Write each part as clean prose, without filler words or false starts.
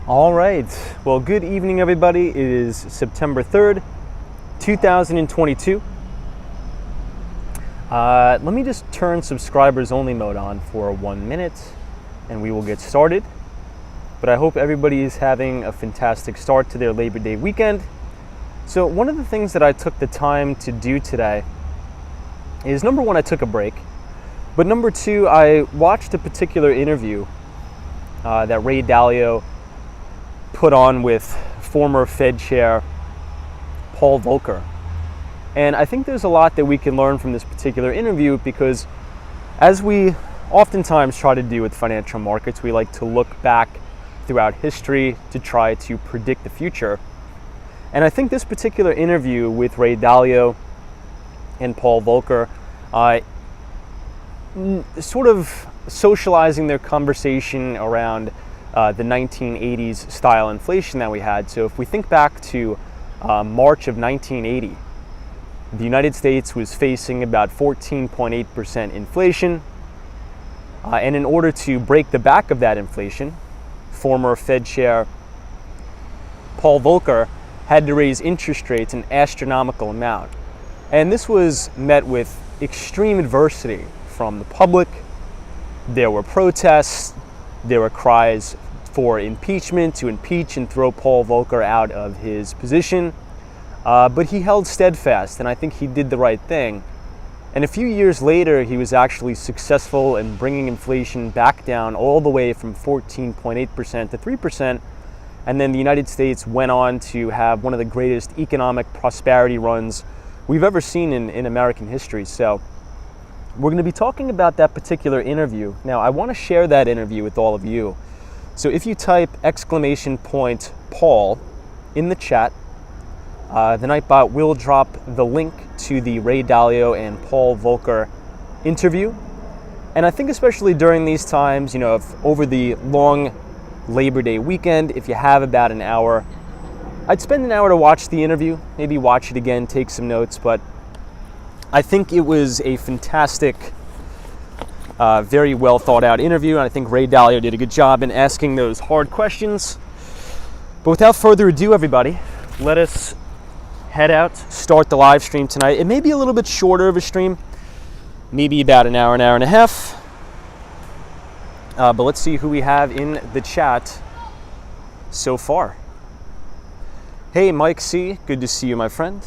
All right. Well, good evening, everybody. It is September 3rd, 2022. Let me just turn subscribers only mode on for 1 minute and we will get started. But I hope everybody is having a fantastic start to their Labor Day weekend. So one of the things that I took the time to do today is, number one, I took a break. But number two, I watched a particular interview that Ray Dalio put on with former Fed Chair Paul Volcker. And I think there's a lot that we can learn from this particular interview, because as we oftentimes try to do with financial markets, we like to look back throughout history to try to predict the future. And I think this particular interview with Ray Dalio and Paul Volcker, sort of socializing their conversation around the 1980s style inflation that we had. So if we think back to March of 1980, the United States was facing about 14.8% inflation. And in order to break the back of that inflation, former Fed Chair Paul Volcker had to raise interest rates an astronomical amount. And this was met with extreme adversity from the public. There were protests, there were cries for impeachment, to impeach and throw Paul Volcker out of his position. But he held steadfast, and I think he did the right thing. And a few years later, he was actually successful in bringing inflation back down all the way from 14.8% to 3%. And then the United States went on to have one of the greatest economic prosperity runs we've ever seen in American history. So we're going to be talking about that particular interview. Now, I want to share that interview with all of you. So if you type !Paul in the chat, the Nightbot will drop the link to the Ray Dalio and Paul Volcker interview. And I think especially during these times, over the long Labor Day weekend, if you have about an hour, I'd spend an hour to watch the interview, maybe watch it again, take some notes. But I think it was a fantastic, very well thought out interview. And I think Ray Dalio did a good job in asking those hard questions. But without further ado, everybody, let us head out, start the live stream tonight. It may be a little bit shorter of a stream, maybe about an hour and a half. But let's see who we have in the chat so far. Hey, Mike C., good to see you, my friend.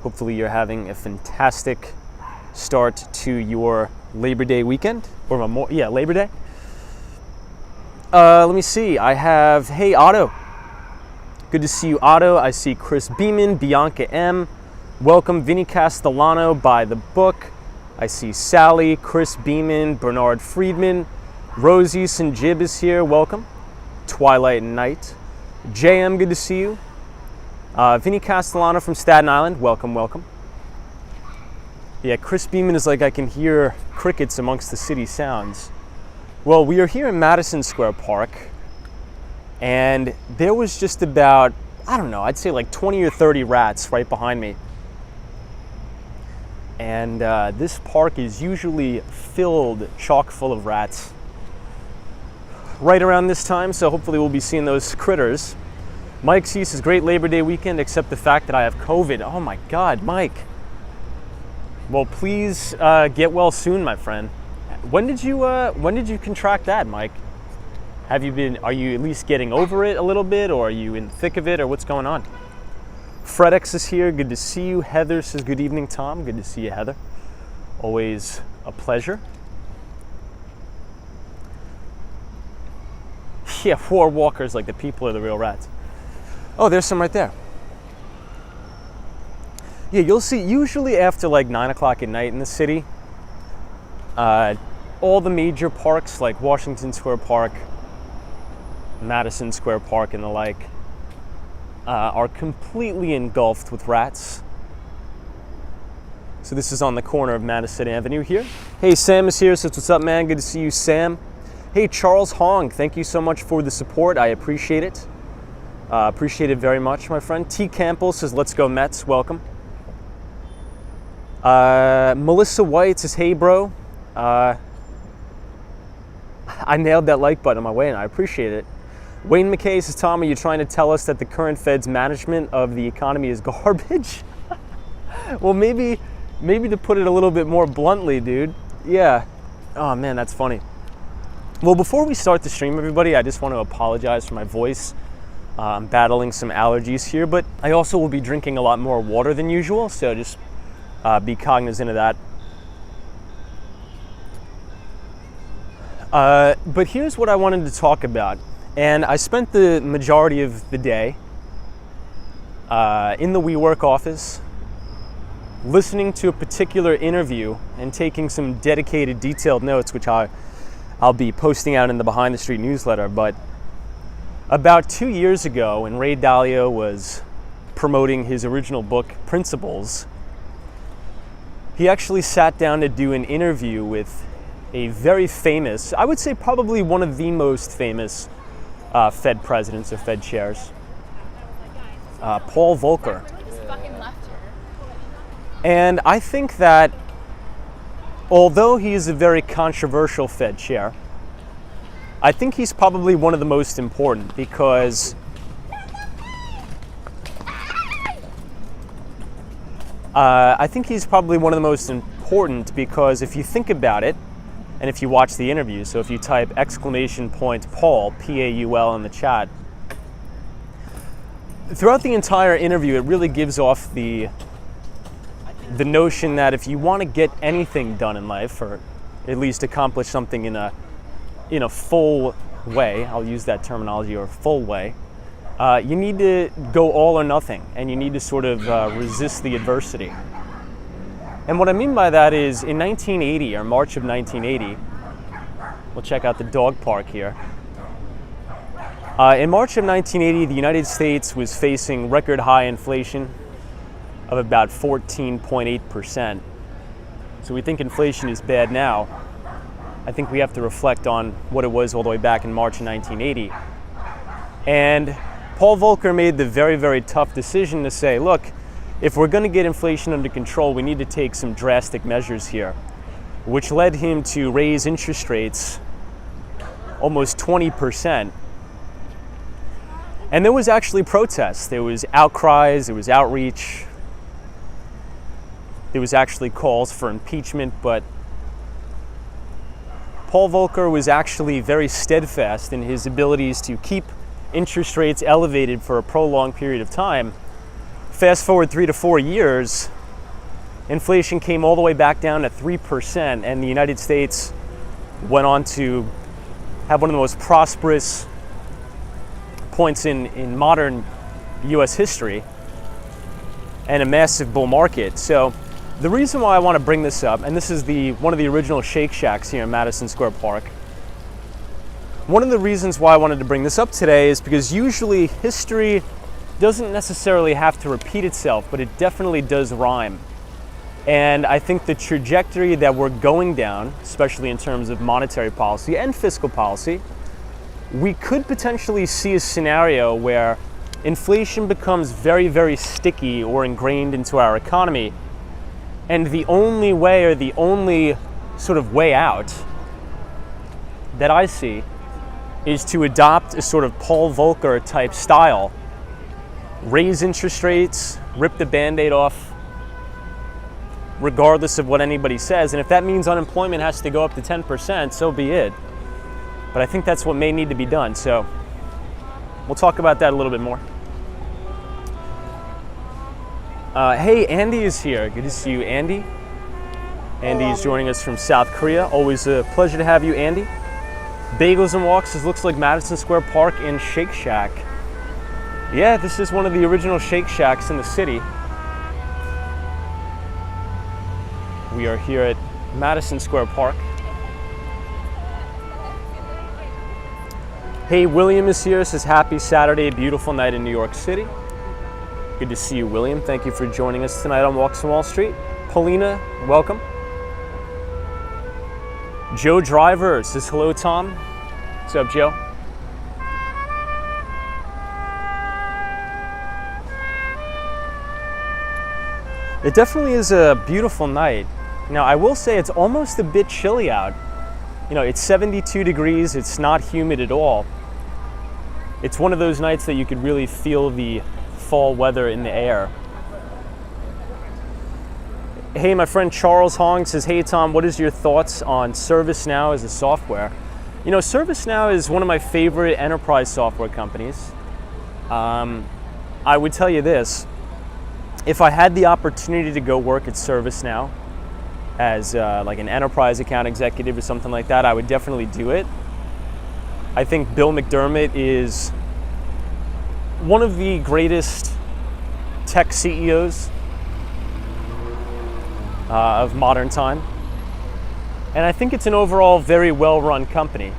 Hopefully you're having a fantastic start to your Labor Day weekend, or Labor Day. Let me see. I have, hey, Otto. Good to see you, Otto. I see Chris Beeman, Bianca M. Welcome, Vinny Castellano, By the Book. I see Sally, Chris Beeman, Bernard Friedman. Rosie Sinjib is here. Welcome. Twilight Night. JM, good to see you. Vinny Castellano from Staten Island. Welcome, welcome. Yeah, Chris Beeman is like, I can hear crickets amongst the city sounds. Well, we are here in Madison Square Park. And there was just about, I'd say like 20 or 30 rats right behind me. And this park is usually filled, chock full of rats right around this time. So hopefully we'll be seeing those critters. Mike C says, great Labor Day weekend, except the fact that I have COVID. Oh my God, Mike. Well, please get well soon, my friend. When did you contract that, Mike? Are you at least getting over it a little bit, or are you in the thick of it, or what's going on? FredX is here, good to see you. Heather says, good evening, Tom. Good to see you, Heather. Always a pleasure. Yeah, 4 walkers, like the people are the real rats. Oh, there's some right there. Yeah, you'll see, usually after like 9 o'clock at night in the city, all the major parks like Washington Square Park, Madison Square Park and the like, are completely engulfed with rats. So this is on the corner of Madison Avenue here. Hey, Sam is here, says, what's up, man? Good to see you, Sam. Hey, Charles Hong, thank you so much for the support. I appreciate it. Appreciate it very much, my friend. T. Campbell says, let's go Mets. Welcome. Melissa White says, hey, bro. I nailed that like button on my way, and I appreciate it. Wayne McKay says, Tom, are you trying to tell us that the current Fed's management of the economy is garbage? Well, maybe to put it a little bit more bluntly, dude. Yeah. Oh man, that's funny. Well, before we start the stream, everybody, I just want to apologize for my voice. I'm battling some allergies here, but I also will be drinking a lot more water than usual, so just be cognizant of that. But here's what I wanted to talk about. And I spent the majority of the day in the WeWork office listening to a particular interview and taking some dedicated detailed notes, which I'll be posting out in the Behind the Street newsletter. But about 2 years ago, when Ray Dalio was promoting his original book, Principles, he actually sat down to do an interview with a very famous, I would say probably one of the most famous Fed presidents or Fed chairs, Paul Volcker. And I think that although he is a very controversial Fed chair, I think he's probably one of the most important because if you think about it, and if you watch the interview, so if you type !Paul, P-A-U-L in the chat, throughout the entire interview, it really gives off the notion that if you want to get anything done in life, or at least accomplish something in a full way, I'll use that terminology, or full way, you need to go all or nothing, and you need to sort of resist the adversity. And what I mean by that is in 1980, or March of 1980, we'll check out the dog park here. In March of 1980, the United States was facing record high inflation of about 14.8%. So we think inflation is bad now. I think we have to reflect on what it was all the way back in March of 1980. And Paul Volcker made the very, very tough decision to say, look, if we're going to get inflation under control, we need to take some drastic measures here, which led him to raise interest rates almost 20%. And there was actually protests. There was outcries, there was outreach. There was actually calls for impeachment, but Paul Volcker was actually very steadfast in his abilities to keep interest rates elevated for a prolonged period of time. Fast forward 3 to 4 years, inflation came all the way back down to 3%, and the United States went on to have one of the most prosperous points in modern US history and a massive bull market. So the reason why I want to bring this up, and this is one of the original Shake Shacks here in Madison Square Park. One of the reasons why I wanted to bring this up today is because usually history doesn't necessarily have to repeat itself, but it definitely does rhyme. And I think the trajectory that we're going down, especially in terms of monetary policy and fiscal policy, we could potentially see a scenario where inflation becomes very, very sticky or ingrained into our economy. And the only way, or the only sort of way out that I see, is to adopt a sort of Paul Volcker type style. Raise interest rates, rip the Band-Aid off, regardless of what anybody says. And if that means unemployment has to go up to 10%, so be it. But I think that's what may need to be done. So we'll talk about that a little bit more. Hey, Andy is here. Good to see you, Andy. Andy is joining us from South Korea. Always a pleasure to have you, Andy. Bagels and Walks, this looks like Madison Square Park and Shake Shack. Yeah, this is one of the original Shake Shacks in the city. We are here at Madison Square Park. Hey, William is here, says happy Saturday, beautiful night in New York City. Good to see you, William. Thank you for joining us tonight on Walks on Wall Street. Paulina, welcome. Joe Driver says hello, Tom. What's up, Joe? It definitely is a beautiful night. Now, I will say it's almost a bit chilly out. You know, it's 72 degrees, it's not humid at all. It's one of those nights that you could really feel the fall weather in the air. Hey, my friend Charles Hong says, hey Tom, what is your thoughts on ServiceNow as a software? You know, ServiceNow is one of my favorite enterprise software companies. I would tell you this, if I had the opportunity to go work at ServiceNow as like an enterprise account executive or something like that, I would definitely do it. I think Bill McDermott is one of the greatest tech CEOs of modern time. And I think it's an overall very well-run company.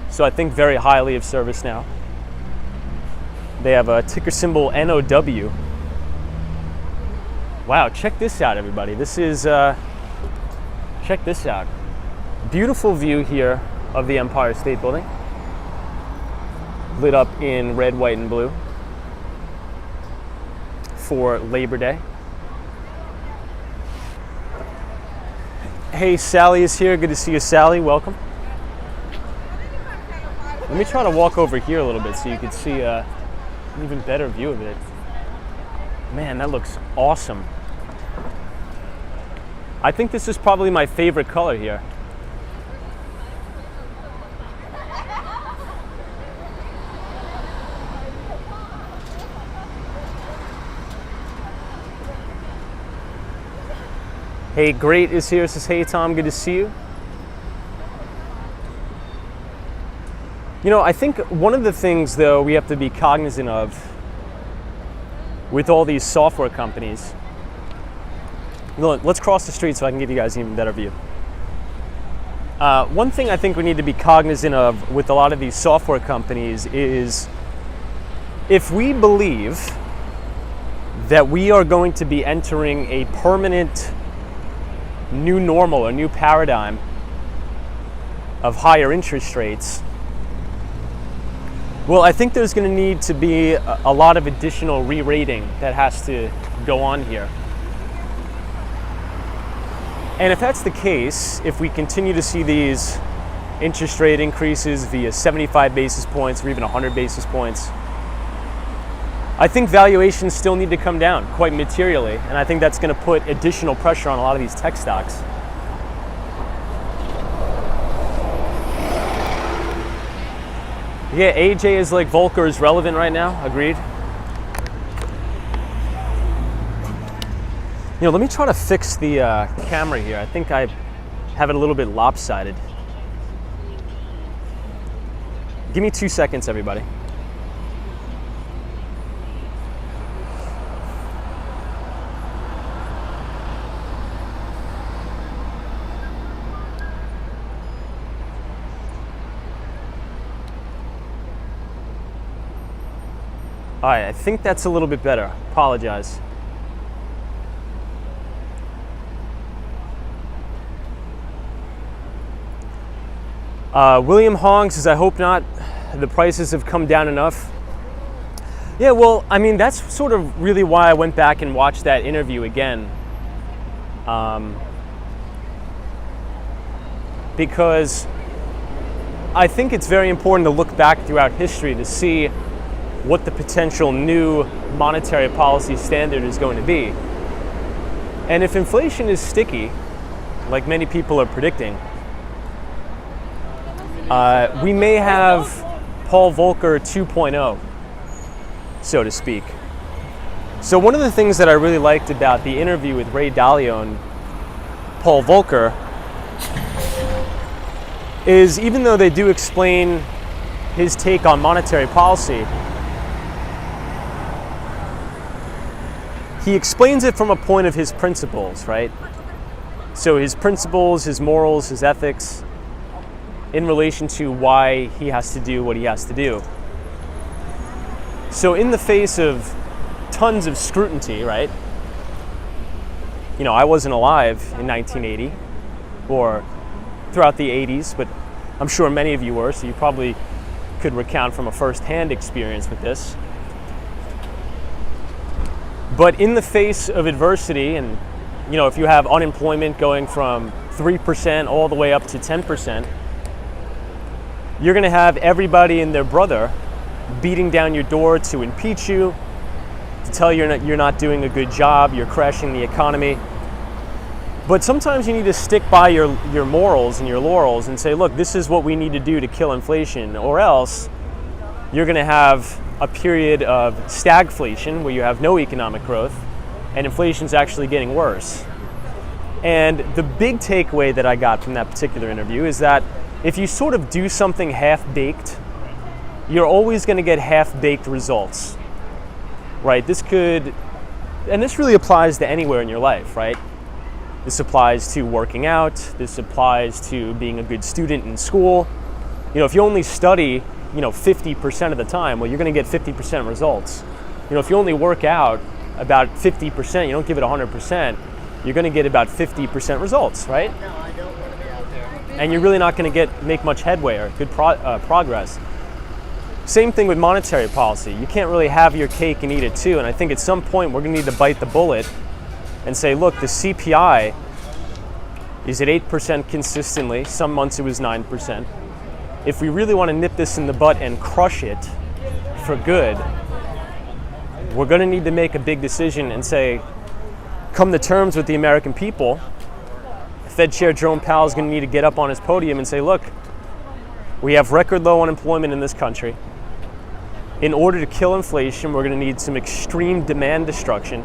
So I think very highly of ServiceNow. They have a ticker symbol NOW. Wow, check this out, everybody. This is, check this out. Beautiful view here of the Empire State Building. Lit up in red, white, and blue for Labor Day. Hey, Sally is here. Good to see you, Sally. Welcome. Let me try to walk over here a little bit so you can see an even better view of it. Man, that looks awesome. I think this is probably my favorite color here. Hey, Great is here, says, hey Tom, good to see you. You know, I think one of the things though we have to be cognizant of with all these software companies, let's cross the street so I can give you guys an even better view. One thing I think we need to be cognizant of with a lot of these software companies is if we believe that we are going to be entering a permanent new normal or new paradigm of higher interest rates, well, I think there's going to need to be a lot of additional re-rating that has to go on here. And if that's the case, if we continue to see these interest rate increases via 75 basis points or even 100 basis points, I think valuations still need to come down quite materially, and I think that's going to put additional pressure on a lot of these tech stocks. Yeah, AJ is like Volcker is relevant right now. Agreed. You know, let me try to fix the camera here. I think I have it a little bit lopsided. Give me 2 seconds, everybody. All right, I think that's a little bit better. Apologize. William Hong says, I hope not. The prices have come down enough. Yeah, well, I mean, that's sort of really why I went back and watched that interview again. Because I think it's very important to look back throughout history to see what the potential new monetary policy standard is going to be. And if inflation is sticky, like many people are predicting, we may have Paul Volcker 2.0, so to speak. So one of the things that I really liked about the interview with Ray Dalio and Paul Volcker is even though they do explain his take on monetary policy, he explains it from a point of his principles, right? So his principles, his morals, his ethics, in relation to why he has to do what he has to do. So in the face of tons of scrutiny, right? You know, I wasn't alive in 1980 or throughout the 80s, but I'm sure many of you were, so you probably could recount from a first-hand experience with this. But in the face of adversity, and you know, if you have unemployment going from 3% all the way up to 10%, you're going to have everybody and their brother beating down your door to impeach you, to tell you you're not doing a good job, you're crashing the economy. But sometimes you need to stick by your morals and your laurels and say, look, this is what we need to do to kill inflation, or else you're going to have a period of stagflation where you have no economic growth and inflation's actually getting worse. And the big takeaway that I got from that particular interview is that if you sort of do something half-baked, you're always going to get half-baked results, right? This really applies to anywhere in your life, right? This applies to working out. This applies to being a good student in school. If you only study, 50% of the time, well, you're going to get 50% results. If you only work out about 50%, you don't give it 100%, you're going to get about 50% results, right? No, I don't want to be out there. And you're really not going to make much headway or good progress. Same thing with monetary policy. You can't really have your cake and eat it too. And I think at some point we're going to need to bite the bullet and say, look, the CPI is at 8% consistently. Some months it was 9%. If we really want to nip this in the butt and crush it for good, we're going to need to make a big decision and say, come to terms with the American people. Fed Chair Jerome Powell is going to need to get up on his podium and say, look, we have record low unemployment in this country. In order to kill inflation, we're going to need some extreme demand destruction.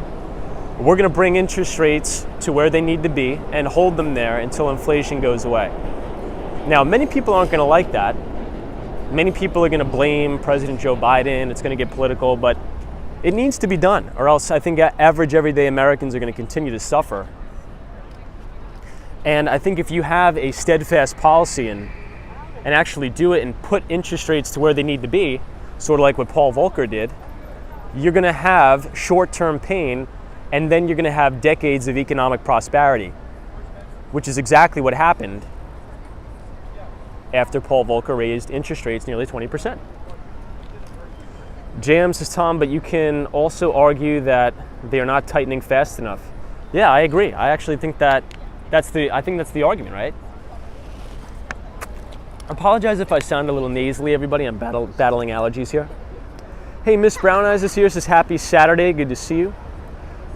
We're going to bring interest rates to where they need to be and hold them there until inflation goes away. Now, many people aren't going to like that. Many people are going to blame President Joe Biden. It's going to get political, but it needs to be done, or else I think average everyday Americans are going to continue to suffer. And I think if you have a steadfast policy and actually do it and put interest rates to where they need to be, sort of like what Paul Volcker did, you're going to have short-term pain, and then you're going to have decades of economic prosperity, which is exactly what happened after Paul Volcker raised interest rates nearly 20%. JM says, Tom, but you can also argue that they are not tightening fast enough. Yeah, I agree. I actually think that's the argument, right? Apologize if I sound a little nasally, everybody. I'm battling allergies here. Hey, Miss Brown Eyes is here. Says, happy Saturday. Good to see you.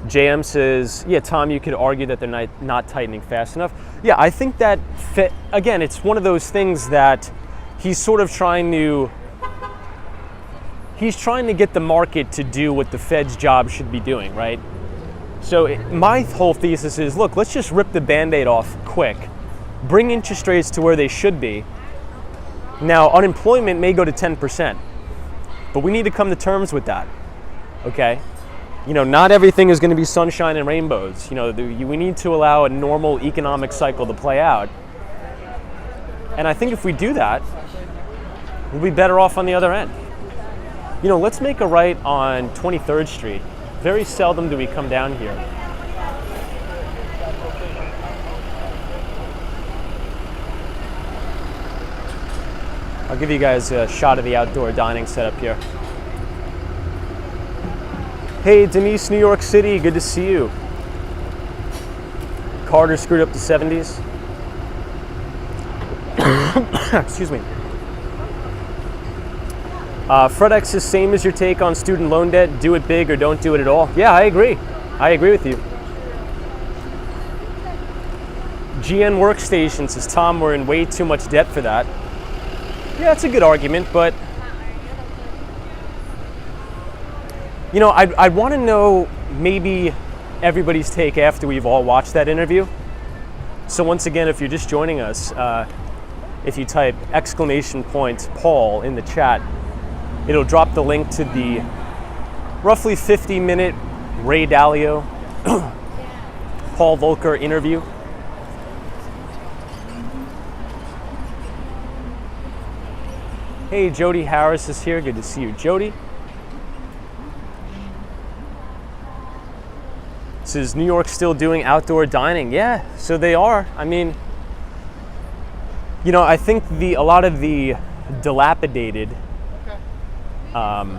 JM says, yeah, Tom, you could argue that they're not tightening fast enough. Yeah, I think that, again, it's one of those things that he's sort of trying to get the market to do what the Fed's job should be doing, right? So my whole thesis is, look, let's just rip the Band-Aid off quick, bring interest rates to where they should be. Now, unemployment may go to 10%, but we need to come to terms with that, okay? Not everything is going to be sunshine and rainbows. We need to allow a normal economic cycle to play out. And I think if we do that, we'll be better off on the other end. Let's make a right on 23rd Street. Very seldom do we come down here. I'll give you guys a shot of the outdoor dining setup here. Hey, Denise, New York City, good to see you. Carter screwed up the 70s. Excuse me. FredX is same as your take on student loan debt. Do it big or don't do it at all. Yeah, I agree. I agree with you. GN Workstation says, Tom, we're in way too much debt for that. Yeah, that's a good argument, but I'd want to know maybe everybody's take after we've all watched that interview. So once again, if you're just joining us, if you type !Paul in the chat, it'll drop the link to the roughly 50-minute Ray Dalio, Paul Volcker interview. Hey, Jody Harris is here. Good to see you, Jody. Says New York still doing outdoor dining. Yeah, so they are. I mean, I think a lot of the dilapidated, I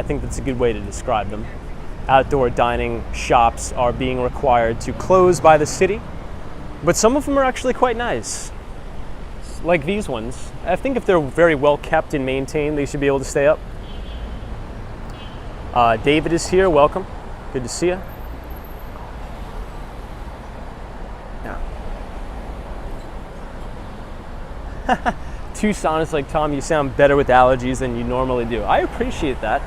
think that's a good way to describe them. Outdoor dining shops are being required to close by the city, but some of them are actually quite nice. like these ones. I think if they're very well kept and maintained, they should be able to stay up. David is here, welcome. Good to see you. Yeah. Tucson is like, Tom, you sound better with allergies than you normally do. I appreciate that.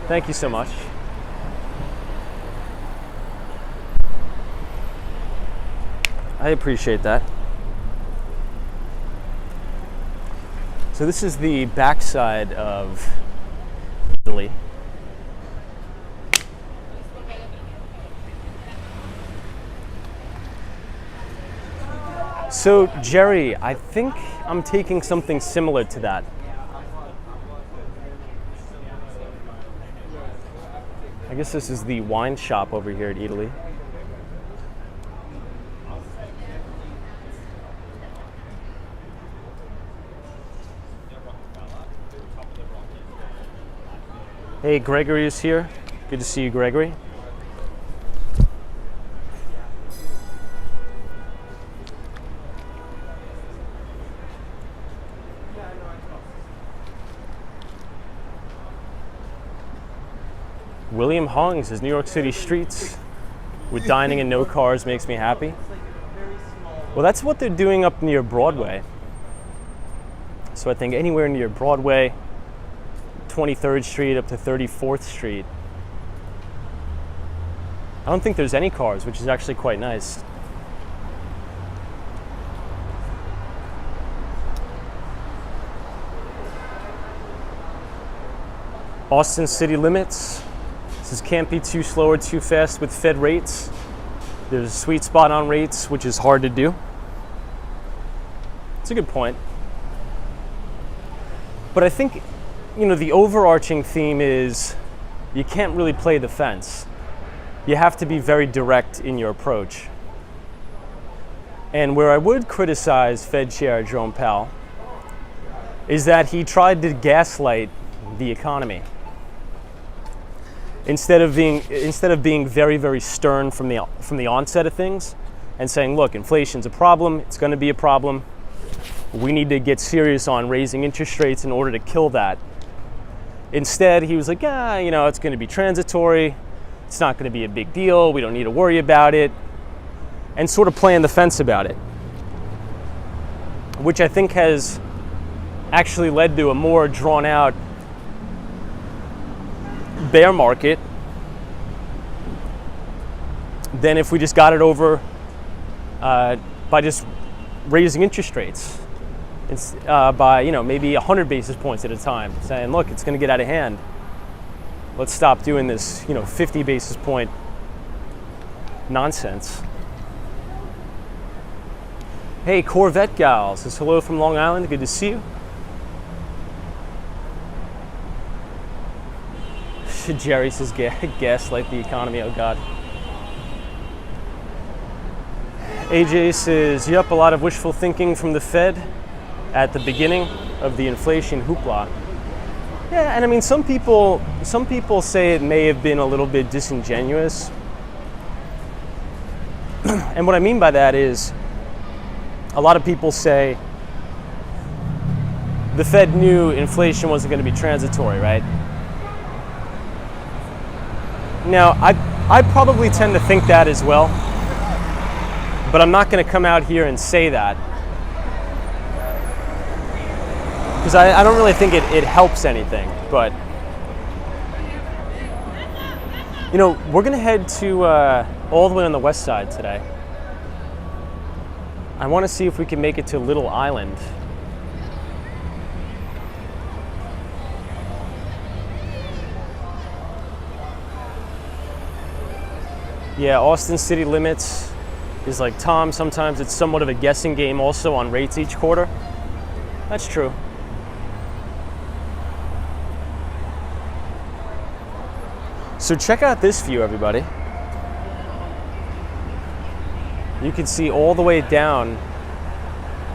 Thank you so much. I appreciate that. So this is the backside of Italy. So Jerry, I think I'm taking something similar to that. I guess this is the wine shop over here at Italy. Hey, Gregory is here. Good to see you, Gregory. William Hung says New York City streets with dining and no cars makes me happy. Well, that's what they're doing up near Broadway. So I think anywhere near Broadway, 23rd Street up to 34th Street. I don't think there's any cars, which is actually quite nice. Austin city limits. This can't be too slow or too fast with Fed rates. There's a sweet spot on rates, which is hard to do. It's a good point. But I think, you know, the overarching theme is you can't really play the fence. You have to be very direct in your approach. And where I would criticize Fed Chair Jerome Powell is that he tried to gaslight the economy. Instead of being very, very stern from the onset of things and saying, look, inflation's a problem, it's going to be a problem. We need to get serious on raising interest rates in order to kill that. Instead, he was like, you know, it's going to be transitory. It's not going to be a big deal. We don't need to worry about it. And sort of playing the fence about it, which I think has actually led to a more drawn out bear market than if we just got it over by just raising interest rates. It's by, you know, maybe 100 basis points at a time, saying, look, it's going to get out of hand. Let's stop doing this, you know, 50 basis point nonsense. Hey, Corvette Gal says hello from Long Island. Good to see you. Jerry says gaslight the economy. Oh God. AJ says, yep, a lot of wishful thinking from the Fed at the beginning of the inflation hoopla. Yeah, and I mean, some people say it may have been a little bit disingenuous. And what I mean by that is, a lot of people say the Fed knew inflation wasn't going to be transitory, right? Now, I probably tend to think that as well, but I'm not going to come out here and say that, because I don't really think it helps anything. But, you know, we're going to head to all the way on the west side today. I want to see if we can make it to Little Island. Yeah, Austin city limits is like, Tom, sometimes it's somewhat of a guessing game also on rates each quarter. That's true. So check out this view, everybody. You can see all the way down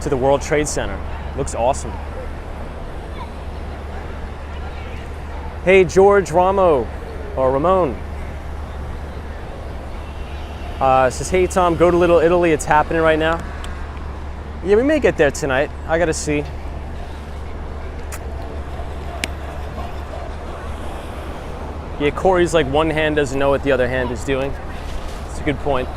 to the World Trade Center. Looks awesome. Hey, George Ramo, or Ramon. Says, hey Tom, go to Little Italy, it's happening right now. Yeah, we may get there tonight. I gotta see. Yeah, Corey's like one hand doesn't know what the other hand is doing. It's a good point.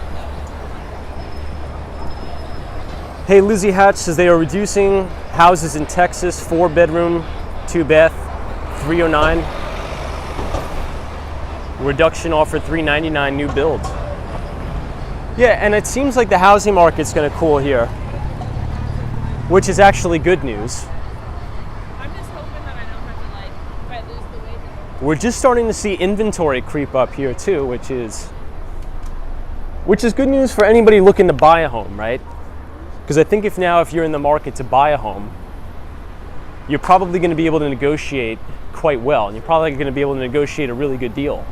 Hey, Lizzie Hatch says they are reducing houses in Texas, 4-bedroom, 2-bath, 309. Reduction offered $399 new build. Yeah, and it seems like the housing market's gonna cool here, which is actually good news. I'm just hoping that I don't have to, like, if I lose the weight. We're just starting to see inventory creep up here too, which is good news for anybody looking to buy a home, right? Because I think if you're in the market to buy a home, you're probably going to be able to negotiate quite well, and you're probably going to be able to negotiate a really good deal.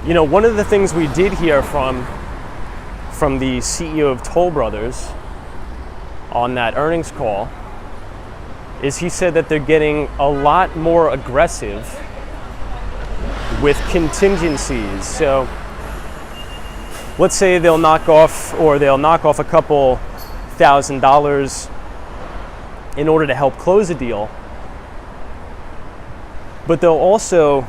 You know, one of the things we did hear from the CEO of Toll Brothers on that earnings call is he said that they're getting a lot more aggressive with contingencies. So let's say they'll knock off a couple $1,000 in order to help close a deal, but they'll also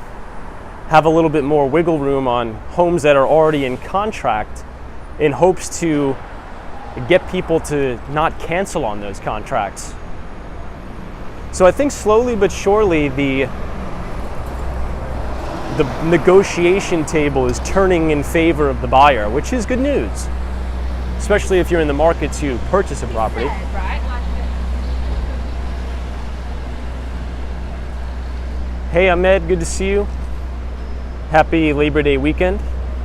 have a little bit more wiggle room on homes that are already in contract in hopes to get people to not cancel on those contracts. So I think slowly but surely the negotiation table is turning in favor of the buyer, which is good news, especially if you're in the market to purchase a property. Hey Ahmed, good to see you. Happy Labor Day weekend.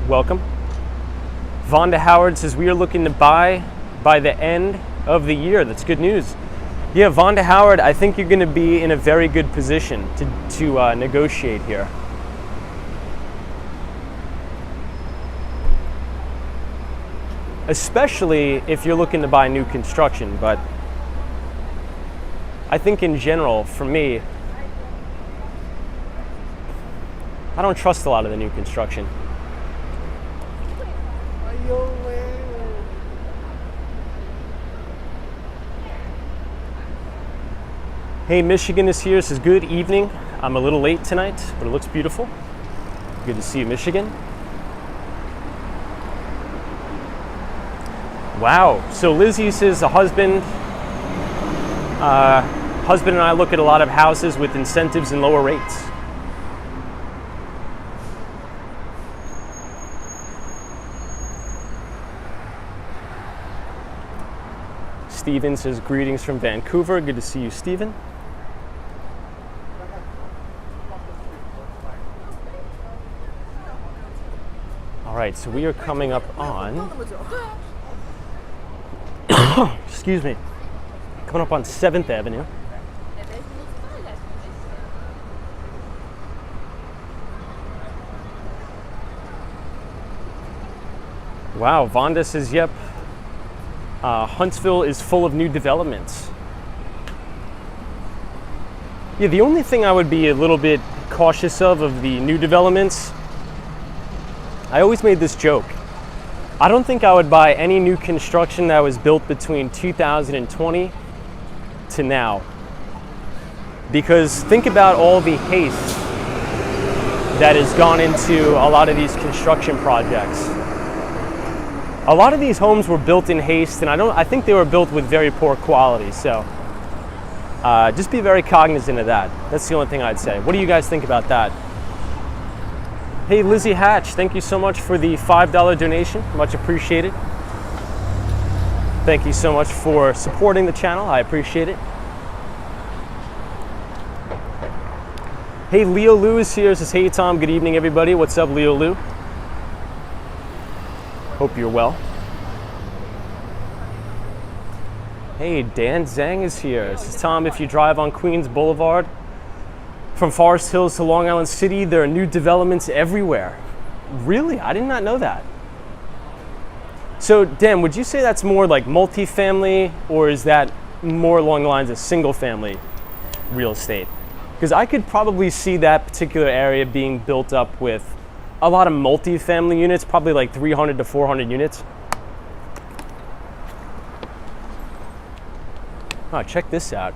Welcome. Vonda Howard says we are looking to buy by the end of the year. That's good news. Yeah, Vonda Howard, I think you're going to be in a very good position to negotiate here. Especially if you're looking to buy new construction, but I think in general, for me, I don't trust a lot of the new construction. Hey, Michigan is here, says good evening. I'm a little late tonight, but it looks beautiful. Good to see you, Michigan. Wow, so Lizzie says the husband and I look at a lot of houses with incentives and lower rates. Steven says greetings from Vancouver. Good to see you, Steven. All right, so we are coming up on excuse me, coming up on 7th Avenue. Wow, Vonda says, yep, Huntsville is full of new developments. Yeah, the only thing I would be a little bit cautious of the new developments, I always made this joke. I don't think I would buy any new construction that was built between 2020 to now. Because think about all the haste that has gone into a lot of these construction projects. A lot of these homes were built in haste, and I think they were built with very poor quality. So just be very cognizant of that. That's the only thing I'd say. What do you guys think about that? Hey, Lizzie Hatch, thank you so much for the $5 donation. Much appreciated. Thank you so much for supporting the channel. I appreciate it. Hey, Leo Lou is here. Says, hey, Tom, good evening, everybody. What's up, Leo Lou? Hope you're well. Hey, Dan Zhang is here. Says, Tom, if you drive on Queens Boulevard, from Forest Hills to Long Island City, there are new developments everywhere. Really? I did not know that. So, Dan, would you say that's more like multifamily, or is that more along the lines of single family real estate? Because I could probably see that particular area being built up with a lot of multi-family units, probably like 300 to 400 units. Oh, check this out.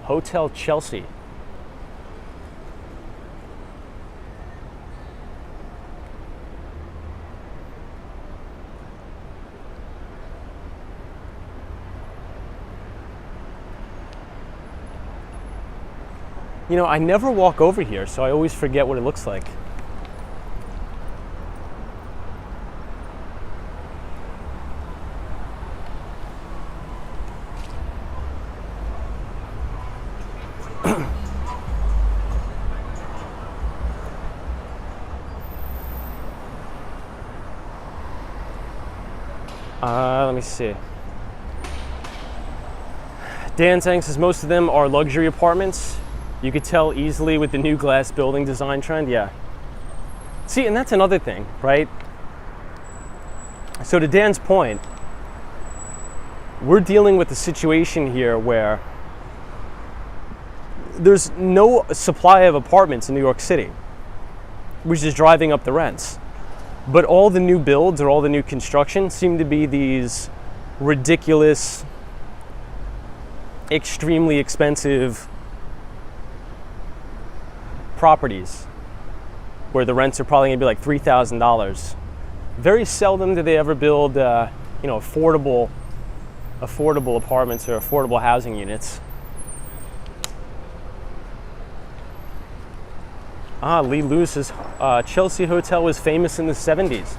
Hotel Chelsea. You know, I never walk over here, so I always forget what it looks like. Let me see. Dan saying says most of them are luxury apartments. You could tell easily with the new glass building design trend, yeah. See, and that's another thing, right? So to Dan's point, we're dealing with a situation here where there's no supply of apartments in New York City, which is driving up the rents. But all the new builds or all the new construction seem to be these ridiculous, extremely expensive properties where the rents are probably going to be like $3,000. Very seldom do they ever build, affordable apartments or affordable housing units. Lee Lewis's Chelsea Hotel was famous in the 70s.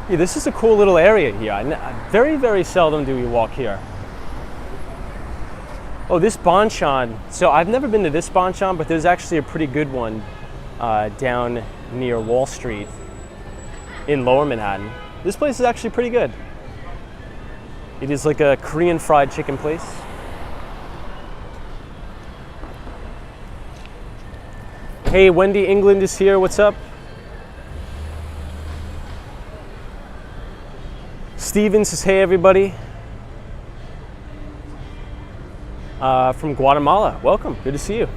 Yeah, this is a cool little area here. Very, very seldom do we walk here. Oh, this Bonchon. So I've never been to this Bonchon, but there's actually a pretty good one down near Wall Street in Lower Manhattan. This place is actually pretty good. It is like a Korean fried chicken place. Hey, Wendy England is here. What's up? Steven says, hey, everybody. From Guatemala. Welcome. Good to see you.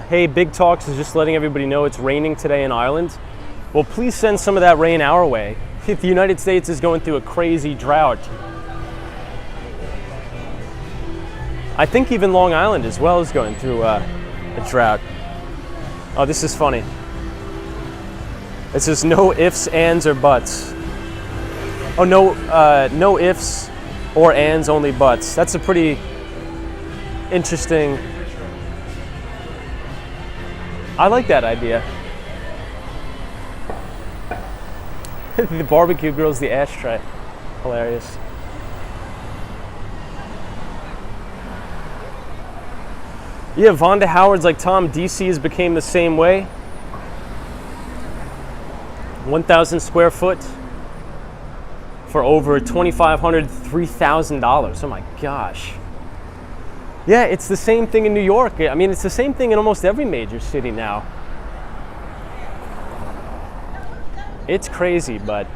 Hey, Big Talks is just letting everybody know it's raining today in Ireland. Well, please send some of that rain our way. The United States is going through a crazy drought. I think even Long Island as well is going through a drought. Oh, this is funny. It says no ifs, ands, or buts. Oh, no ifs or ands, only buts. That's a pretty interesting. I like that idea. The barbecue grill's the ashtray. Hilarious. Yeah, Vonda Howard's like Tom. DC has became the same way. 1,000 square foot for over $2,500, $3,000. Oh my gosh. Yeah, it's the same thing in New York. I mean, it's the same thing in almost every major city now. It's crazy, but.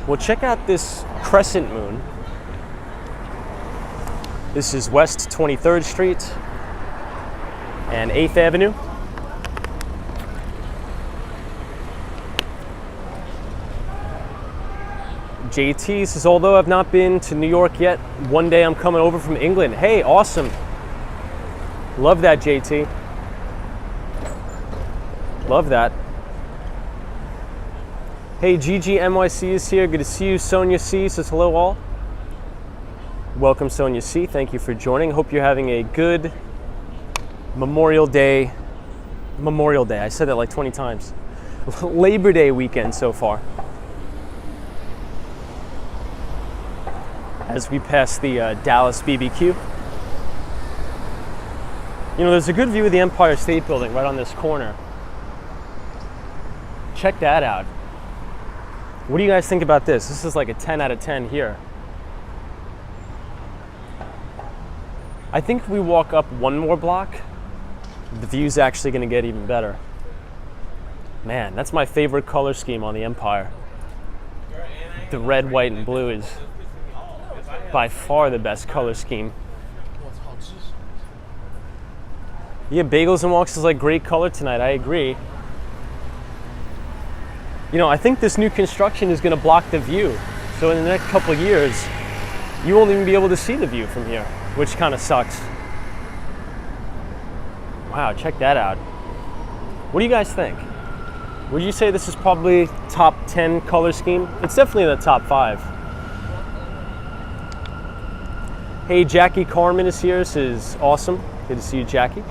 Well, check out this crescent moon. This is West 23rd Street and 8th Avenue. JT says, although I've not been to New York yet, one day I'm coming over from England. Hey, awesome. Love that, JT. Love that. Hey, Gigi NYC is here. Good to see you. Sonia C says, hello all. Welcome, Sonia C. Thank you for joining. Hope you're having a good Memorial Day. I said that like 20 times. Labor Day weekend so far. As we pass the Dallas BBQ. You know, there's a good view of the Empire State Building right on this corner. Check that out. What do you guys think about this? This is like a 10 out of 10 here. I think we walk up one more block, the view's actually going to get even better. Man, that's my favorite color scheme on the Empire. The red, white, and blue is by far the best color scheme. Yeah, Bagels and Walks is like great color tonight. I agree. You know, I think this new construction is going to block the view. So in the next couple of years, you won't even be able to see the view from here, which kind of sucks. Wow, check that out. What do you guys think? Would you say this is probably top 10 color scheme? It's definitely in the top 5. Hey, Jackie Carmen is here. This is awesome. Good to see you, Jackie.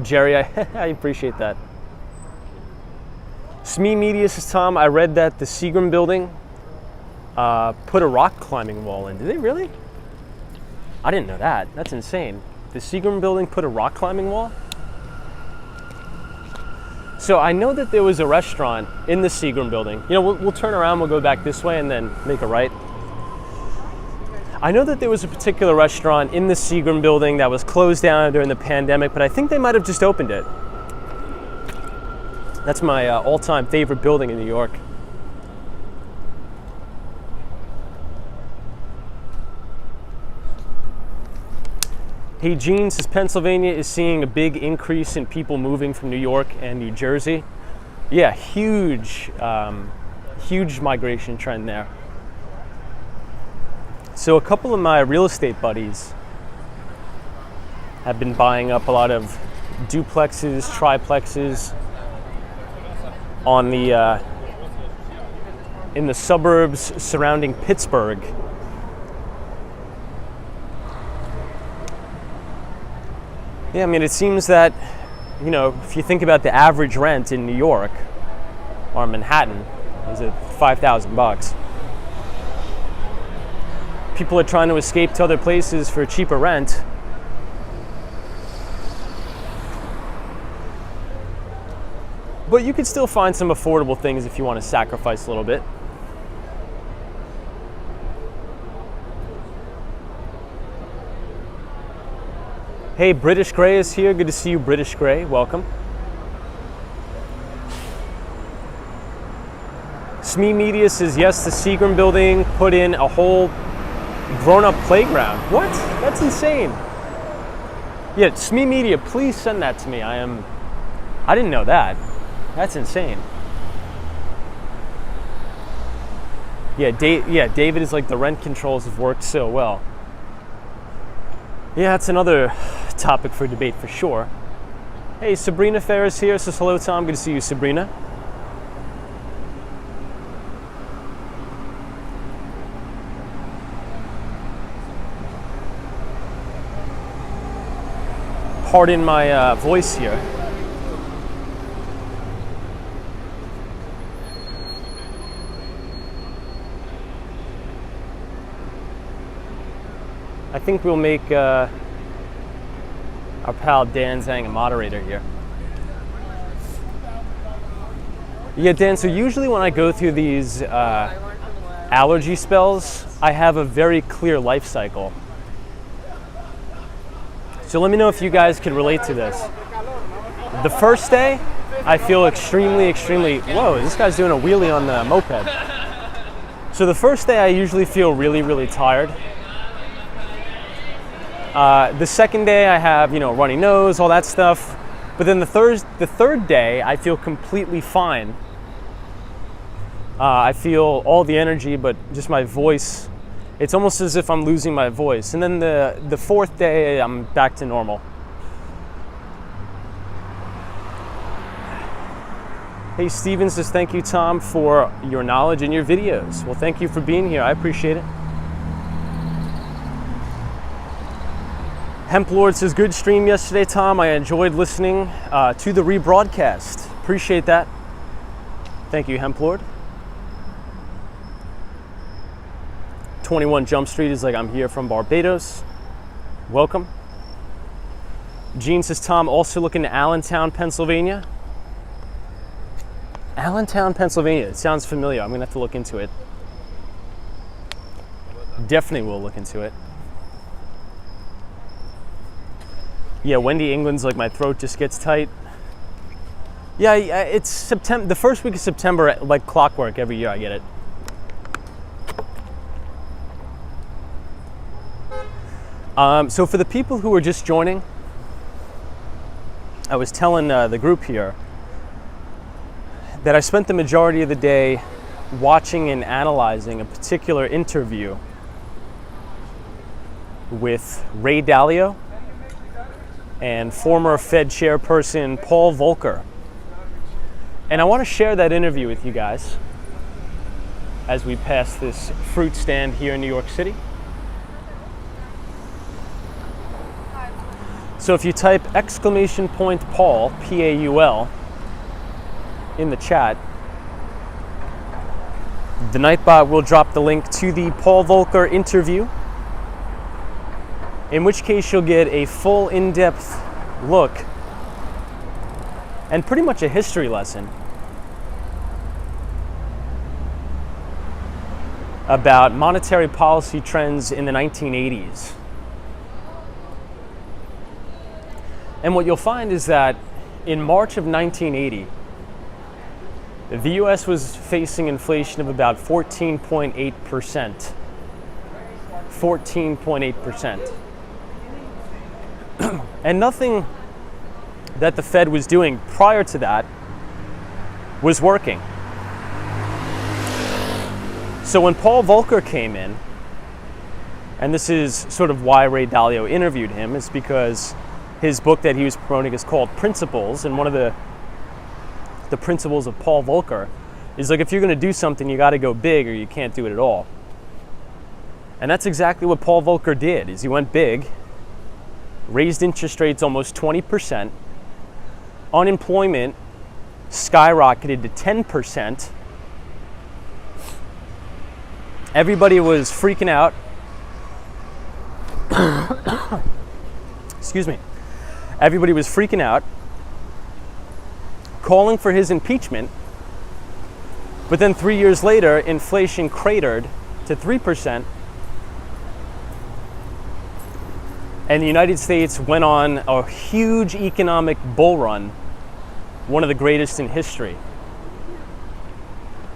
Jerry, I appreciate that. SME Media says, Tom, I read that the Seagram building put a rock climbing wall in. Did they really? I didn't know that. That's insane. The Seagram building put a rock climbing wall? So I know that there was a restaurant in the Seagram building. You know, we'll turn around, we'll go back this way and then make a right. I know that there was a particular restaurant in the Seagram building that was closed down during the pandemic, but I think they might have just opened it. That's my all-time favorite building in New York. Hey, Gene says Pennsylvania is seeing a big increase in people moving from New York and New Jersey. Yeah, huge migration trend there. So a couple of my real estate buddies have been buying up a lot of duplexes, triplexes on the in the suburbs surrounding Pittsburgh. Yeah, I mean, it seems that, you know, if you think about the average rent in New York or Manhattan, is it $5,000? People are trying to escape to other places for cheaper rent. But you can still find some affordable things if you want to sacrifice a little bit. Hey, British Grey is here. Good to see you, British Grey. Welcome. SME Media says, yes, the Seagram building put in a whole grown-up playground. What? That's insane. Yeah, SME Media, please send that to me. I didn't know that. That's insane. Yeah, David is like, the rent controls have worked so well. Yeah, that's another topic for debate for sure. Hey, Sabrina Ferris here. Says, hello, Tom. Good to see you, Sabrina. Pardon my voice here. I think we'll make our pal Dan Zhang a moderator here. Yeah, Dan, so usually when I go through these allergy spells, I have a very clear life cycle. So let me know if you guys can relate to this. The first day, I feel extremely, whoa, this guy's doing a wheelie on the moped. So the first day I usually feel really tired. The second day I have, you know, runny nose, all that stuff. But then the third day I feel completely fine. I feel all the energy, but just my voice, it's almost as if I'm losing my voice. And then the fourth day I'm back to normal. Hey, Steven says, thank you, Tom, for your knowledge and your videos. Well, thank you for being here. I appreciate it. Hemp Lord says, good stream yesterday, Tom. I enjoyed listening to the rebroadcast. Appreciate that. Thank you, Hemp Lord. 21 Jump Street is like, I'm here from Barbados. Welcome. Gene says, Tom, also looking to Allentown, Pennsylvania. Allentown, Pennsylvania. It sounds familiar. I'm going to have to look into it. Definitely will look into it. Yeah, Wendy England's like, my throat just gets tight. Yeah, it's September, the first week of September, like clockwork. Every year I get it. So for the people who are just joining, I was telling the group here that I spent the majority of the day watching and analyzing a particular interview with Ray Dalio and former Fed chairperson Paul Volcker. And I want to share that interview with you guys as we pass this fruit stand here in New York City. So if you type !Paul, P-A-U-L, in the chat, the Nightbot will drop the link to the Paul Volcker interview, in which case you'll get a full in-depth look and pretty much a history lesson about monetary policy trends in the 1980s. And what you'll find is that in March of 1980, the US was facing inflation of about 14.8%. 14.8%. And nothing that the Fed was doing prior to that was working. So when Paul Volcker came in, and this is sort of why Ray Dalio interviewed him, is because his book that he was promoting is called Principles, and one of the principles of Paul Volcker is like, if you're going to do something, you got to go big or you can't do it at all. And that's exactly what Paul Volcker did, is he went big, raised interest rates almost 20%, unemployment skyrocketed to 10%, everybody was freaking out. Excuse me. Everybody was freaking out, calling for his impeachment. But then 3 years later, inflation cratered to 3%. And the United States went on a huge economic bull run, one of the greatest in history.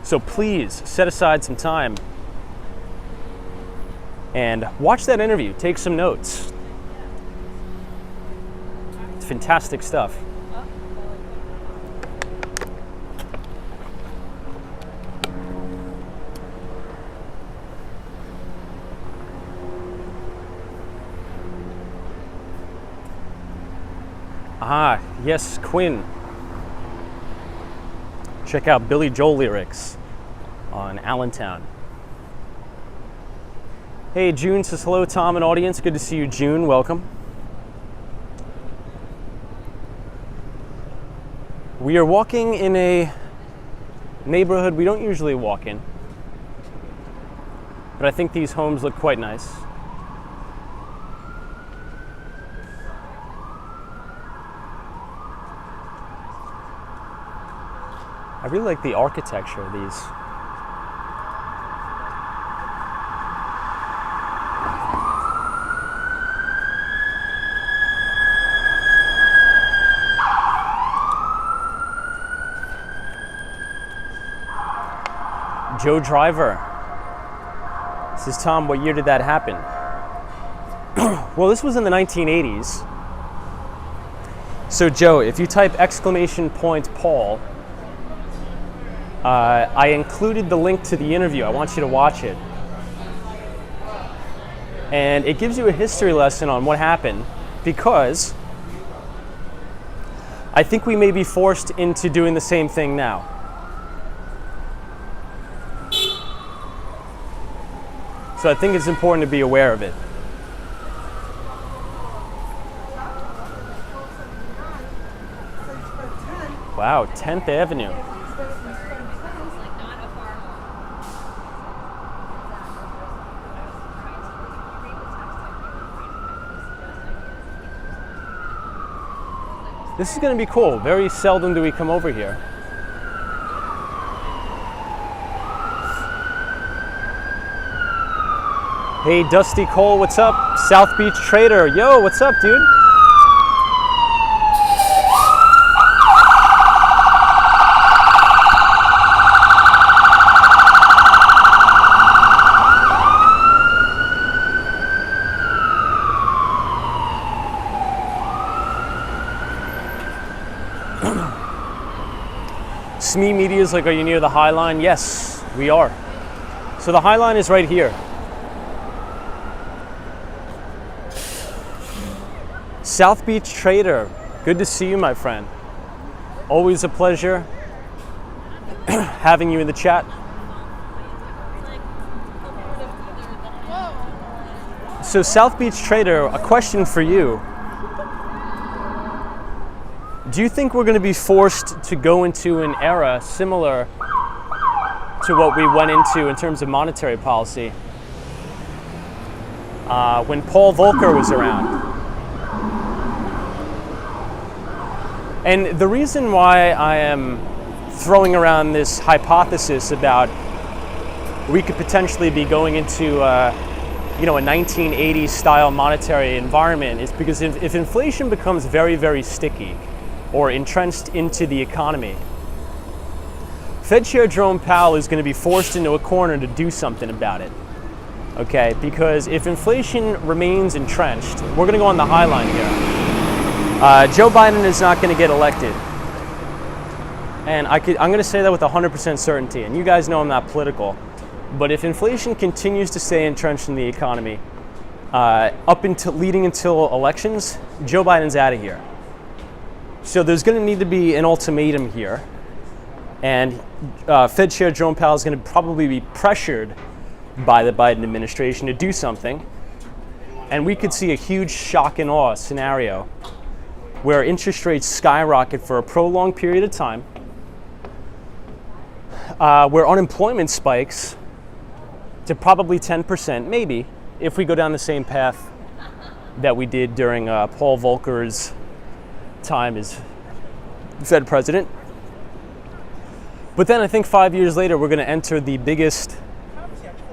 So please set aside some time and watch that interview, take some notes. It's fantastic stuff. Ah, yes, Quinn. Check out Billy Joel lyrics on Allentown. Hey, June says hello, Tom and audience. Good to see you, June. Welcome. We are walking in a neighborhood we don't usually walk in, but I think these homes look quite nice. I really like the architecture of these. Joe Driver says, Tom, what year did that happen? Well, this was in the 1980s. So Joe, if you type !Paul, I included the link to the interview. I want you to watch it. And it gives you a history lesson on what happened, because I think we may be forced into doing the same thing now. So I think it's important to be aware of it. Wow, 10th Avenue. This is going to be cool. Very seldom do we come over here. Hey, Dusty Cole, what's up? South Beach Trader, yo, what's up, dude? SME media is like, are you near the High Line? Yes, we are. So the High Line is right here. South Beach Trader, good to see you, my friend. Always a pleasure having you in the chat. So South Beach Trader, a question for you. Do you think we're going to be forced to go into an era similar to what we went into in terms of monetary policy when Paul Volcker was around? And the reason why I am throwing around this hypothesis about we could potentially be going into a 1980s style monetary environment is because if inflation becomes very, very sticky or entrenched into the economy, Fed Chair Jerome Powell is going to be forced into a corner to do something about it. Okay, because if inflation remains entrenched, we're going to go on the High Line here. Joe Biden is not going to get elected. And I'm going to say that with 100% certainty. And you guys know I'm not political. But if inflation continues to stay entrenched in the economy, leading until elections, Joe Biden's out of here. So there's going to need to be an ultimatum here. And Fed Chair Jerome Powell is going to probably be pressured by the Biden administration to do something. And we could see a huge shock and awe scenario where interest rates skyrocket for a prolonged period of time, where unemployment spikes to probably 10%, maybe, if we go down the same path that we did during Paul Volcker's time as Fed president. But then I think 5 years later, we're going to enter the biggest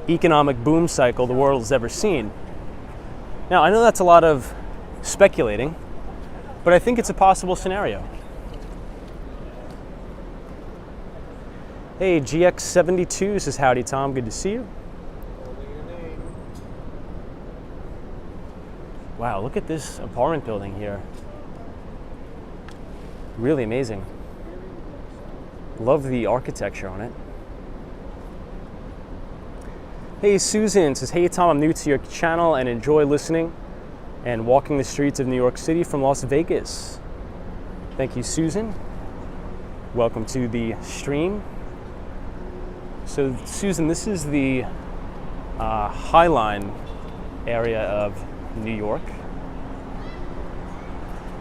economic boom cycle the world has ever seen. Now, I know that's a lot of speculating, but I think it's a possible scenario. Hey, GX72 says, howdy, Tom. Good to see you. Wow, look at this apartment building here. Really amazing. Love the architecture on it. Hey, Susan says, hey, Tom, I'm new to your channel and enjoy listening and walking the streets of New York City from Las Vegas. Thank you, Susan. Welcome to the stream. So, Susan, this is the High Line area of New York.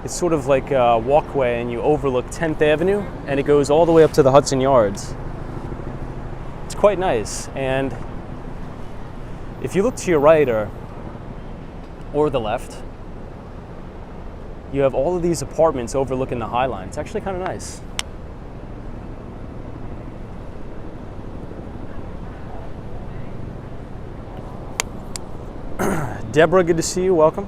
It's sort of like a walkway and you overlook 10th Avenue and it goes all the way up to the Hudson Yards. It's quite nice. And if you look to your right or the left, you have all of these apartments overlooking the High Line. It's actually kind of nice. Deborah, good to see you. Welcome.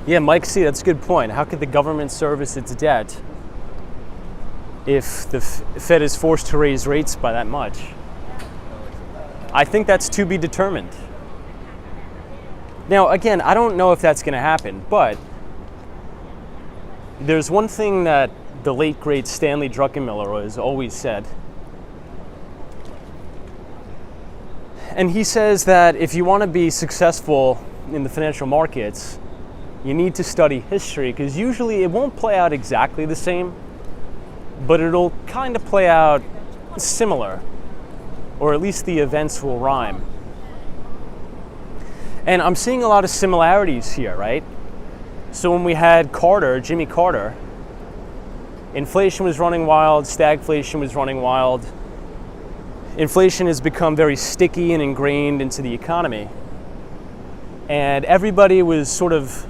Yeah, Mike C., that's a good point. How could the government service its debt if the Fed is forced to raise rates by that much? I think that's to be determined. Now, again, I don't know if that's going to happen, but there's one thing that the late, great Stanley Druckenmiller has always said. And he says that if you want to be successful in the financial markets, you need to study history, because usually it won't play out exactly the same, but it'll kind of play out similar, or at least the events will rhyme. And I'm seeing a lot of similarities here, right? So when we had Jimmy Carter, inflation was running wild, stagflation was running wild. Inflation has become very sticky and ingrained into the economy. And everybody was sort of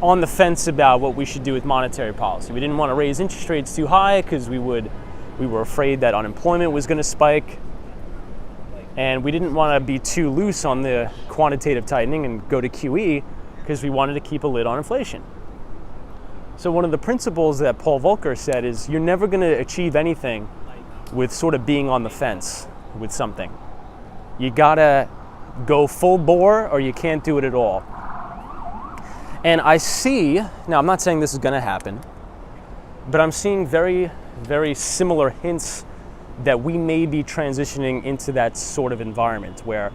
on the fence about what we should do with monetary policy. We didn't want to raise interest rates too high because we were afraid that unemployment was going to spike. And we didn't want to be too loose on the quantitative tightening and go to QE because we wanted to keep a lid on inflation. So one of the principles that Paul Volcker said is you're never going to achieve anything with sort of being on the fence with something. You gotta go full bore or you can't do it at all. And I see, now I'm not saying this is going to happen, but I'm seeing very, very similar hints that we may be transitioning into that sort of environment where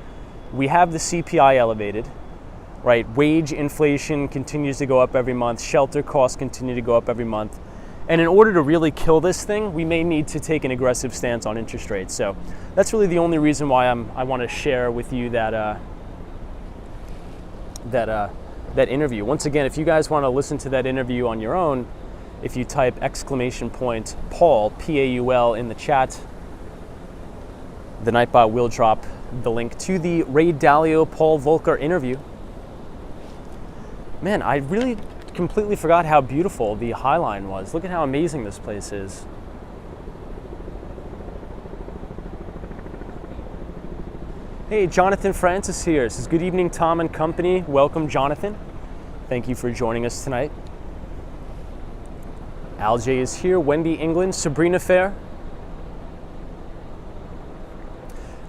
we have the CPI elevated, right? Wage inflation continues to go up every month, shelter costs continue to go up every month. And in order to really kill this thing, we may need to take an aggressive stance on interest rates. So that's really the only reason why I want to share with you that interview. Once again, if you guys want to listen to that interview on your own, if you type !Paul, P-A-U-L, in the chat, the Nightbot will drop the link to the Ray Dalio, Paul Volcker interview. Man, I really completely forgot how beautiful the High Line was. Look at how amazing this place is. Hey, Jonathan Francis here. Says, good evening, Tom and company. Welcome, Jonathan. Thank you for joining us tonight. Al J is here. Wendy England. Sabrina Fair.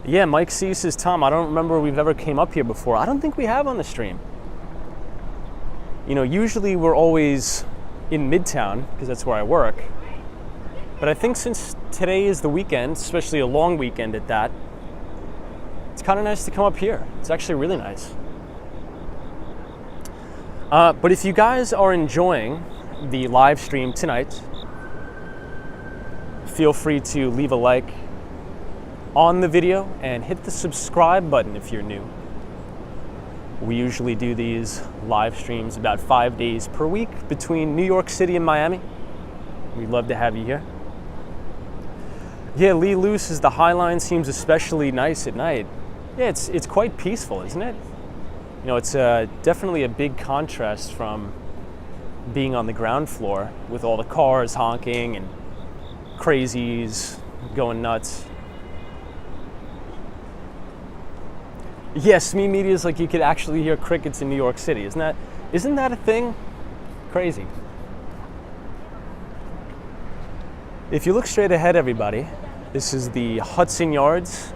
Yeah, Mike C says, Tom, I don't remember we've ever came up here before. I don't think we have on the stream. You know, usually we're always in Midtown because that's where I work. But I think since today is the weekend, especially a long weekend at that, it's kind of nice to come up here. It's actually really nice. But if you guys are enjoying the live stream tonight, feel free to leave a like on the video and hit the subscribe button if you're new. We usually do these live streams about 5 days per week between New York City and Miami. We'd love to have you here. Yeah, Lee Luce says the High Line seems especially nice at night. Yeah, it's quite peaceful, isn't it? You know, it's definitely a big contrast from being on the ground floor with all the cars honking and crazies going nuts. Yes, me media is like you could actually hear crickets in New York City. Isn't that a thing? Crazy. If you look straight ahead, everybody, this is the Hudson Yards.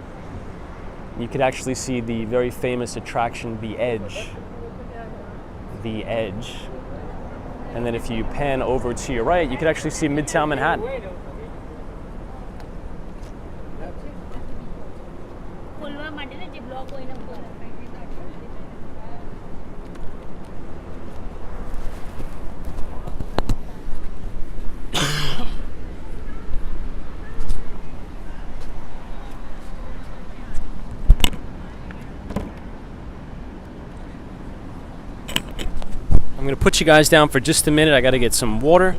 You could actually see the very famous attraction, The Edge. The Edge. And then if you pan over to your right, you could actually see Midtown Manhattan. I'm going to put you guys down for just a minute. I got to get some water.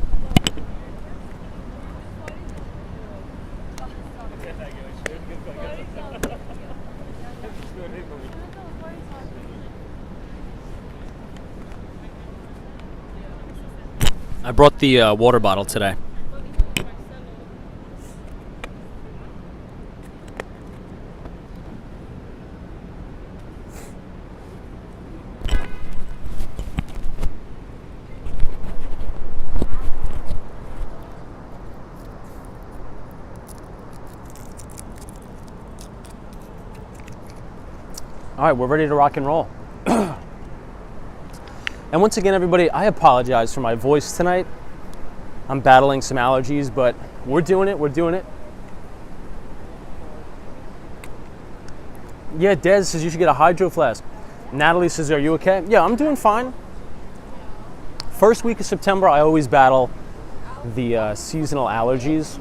I brought the water bottle today. All right, we're ready to rock and roll. And once again, everybody, I apologize for my voice tonight. I'm battling some allergies, but we're doing it. Yeah, Des says you should get a hydro flask. Natalie says, are you okay? Yeah, I'm doing fine. First week of September, I always battle the seasonal allergies.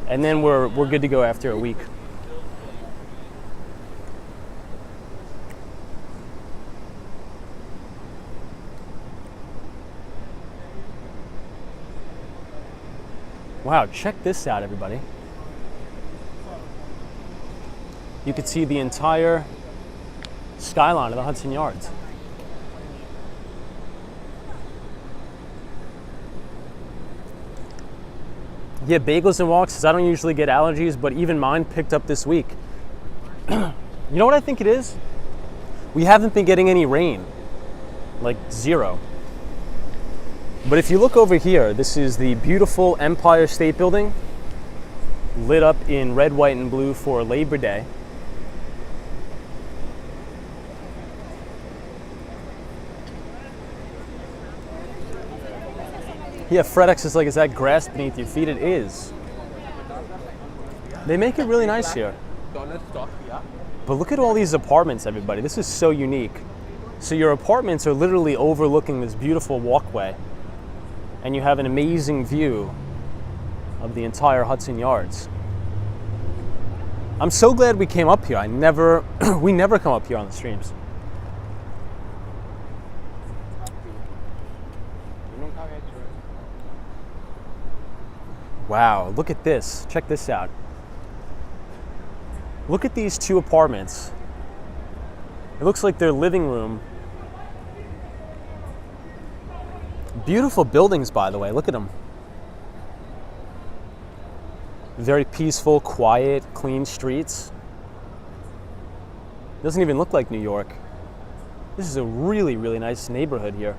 And then we're good to go after a week. Wow, check this out, everybody. You could see the entire skyline of the Hudson Yards. Yeah, Bagels and Walks says, I don't usually get allergies, but even mine picked up this week. You know what I think it is? We haven't been getting any rain. Like zero. But if you look over here, this is the beautiful Empire State Building, lit up in red, white, and blue for Labor Day. Yeah, FedEx is like, is that grass beneath your feet? It is. They make it really nice here. But look at all these apartments, everybody. This is so unique. So your apartments are literally overlooking this beautiful walkway, and you have an amazing view of the entire Hudson Yards. I'm so glad we came up here. We never come up here on the streams. Wow, look at this. Check this out. Look at these two apartments. It looks like their living room. Beautiful buildings, by the way. Look at them. Very peaceful, quiet, clean streets. Doesn't even look like New York. This is a really, really nice neighborhood here.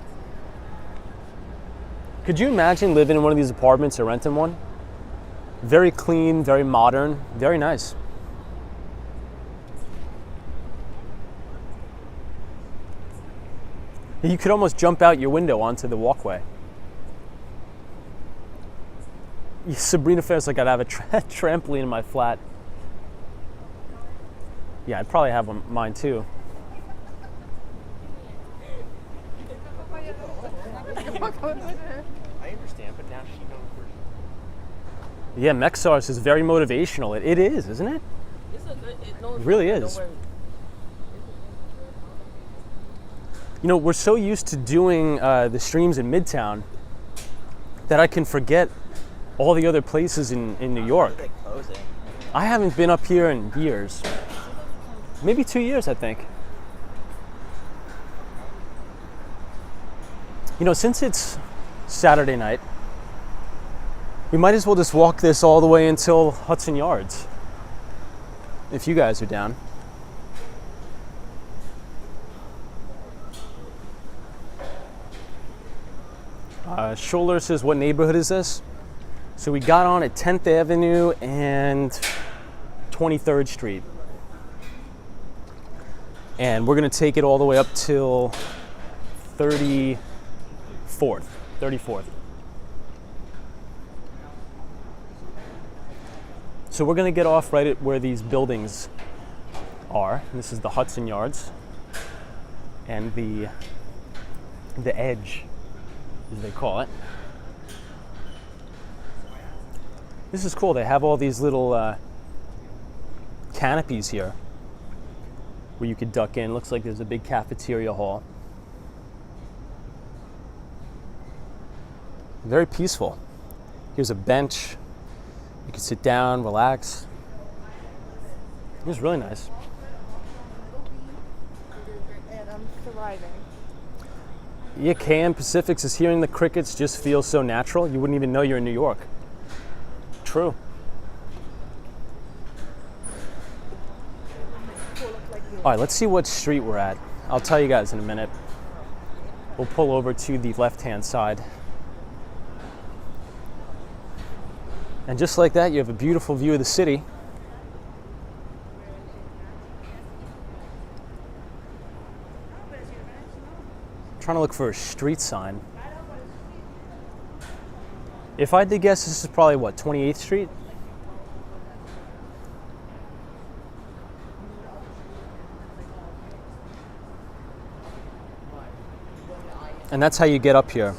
Could you imagine living in one of these apartments or renting one? Very clean, very modern, very nice. You could almost jump out your window onto the walkway. Sabrina Fair's like, I'd have a trampoline in my flat. Yeah, I'd probably have mine too. I understand, but now she knows where. Yeah, Mexars is very motivational. It is, isn't it? It really is. You know, we're so used to doing the streams in Midtown that I can forget all the other places in New York. I haven't been up here in years. Maybe 2 years, I think. You know, since it's Saturday night, we might as well just walk this all the way until Hudson Yards, if you guys are down. Scholler says, what neighborhood is this? So we got on at 10th Avenue and 23rd Street. And we're gonna take it all the way up till 34th. So we're gonna get off right at where these buildings are. This is the Hudson Yards and the edge, as they call it. This is cool. They have all these little canopies here where you could duck in. Looks like there's a big cafeteria hall. Very peaceful. Here's a bench. You can sit down, relax. It's really nice. And I'm surviving. Yeah, KM Pacifics is hearing the crickets just feels so natural. You wouldn't even know you're in New York. True. All right, let's see what street we're at. I'll tell you guys in a minute. We'll pull over to the left-hand side. And just like that, you have a beautiful view of the city. Trying to look for a street sign. If I had to guess, this is probably what, 28th Street? And that's how you get up here.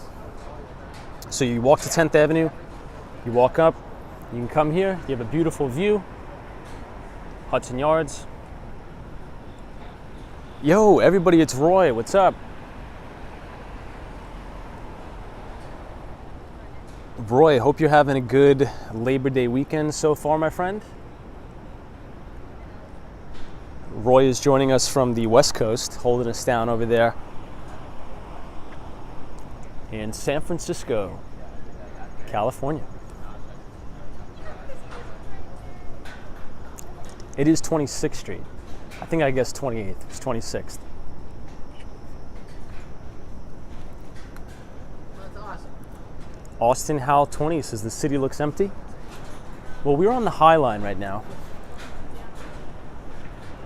So you walk to 10th Avenue, you walk up, you can come here, you have a beautiful view. Hudson Yards. Yo, everybody, it's Roy, what's up? Roy, hope you're having a good Labor Day weekend so far, my friend. Roy is joining us from the West Coast, holding us down over there in San Francisco, California. It is 26th Street. I think I guessed 28th. It's 26th. Austin Howell 20 says the city looks empty. Well, we're on the High Line right now.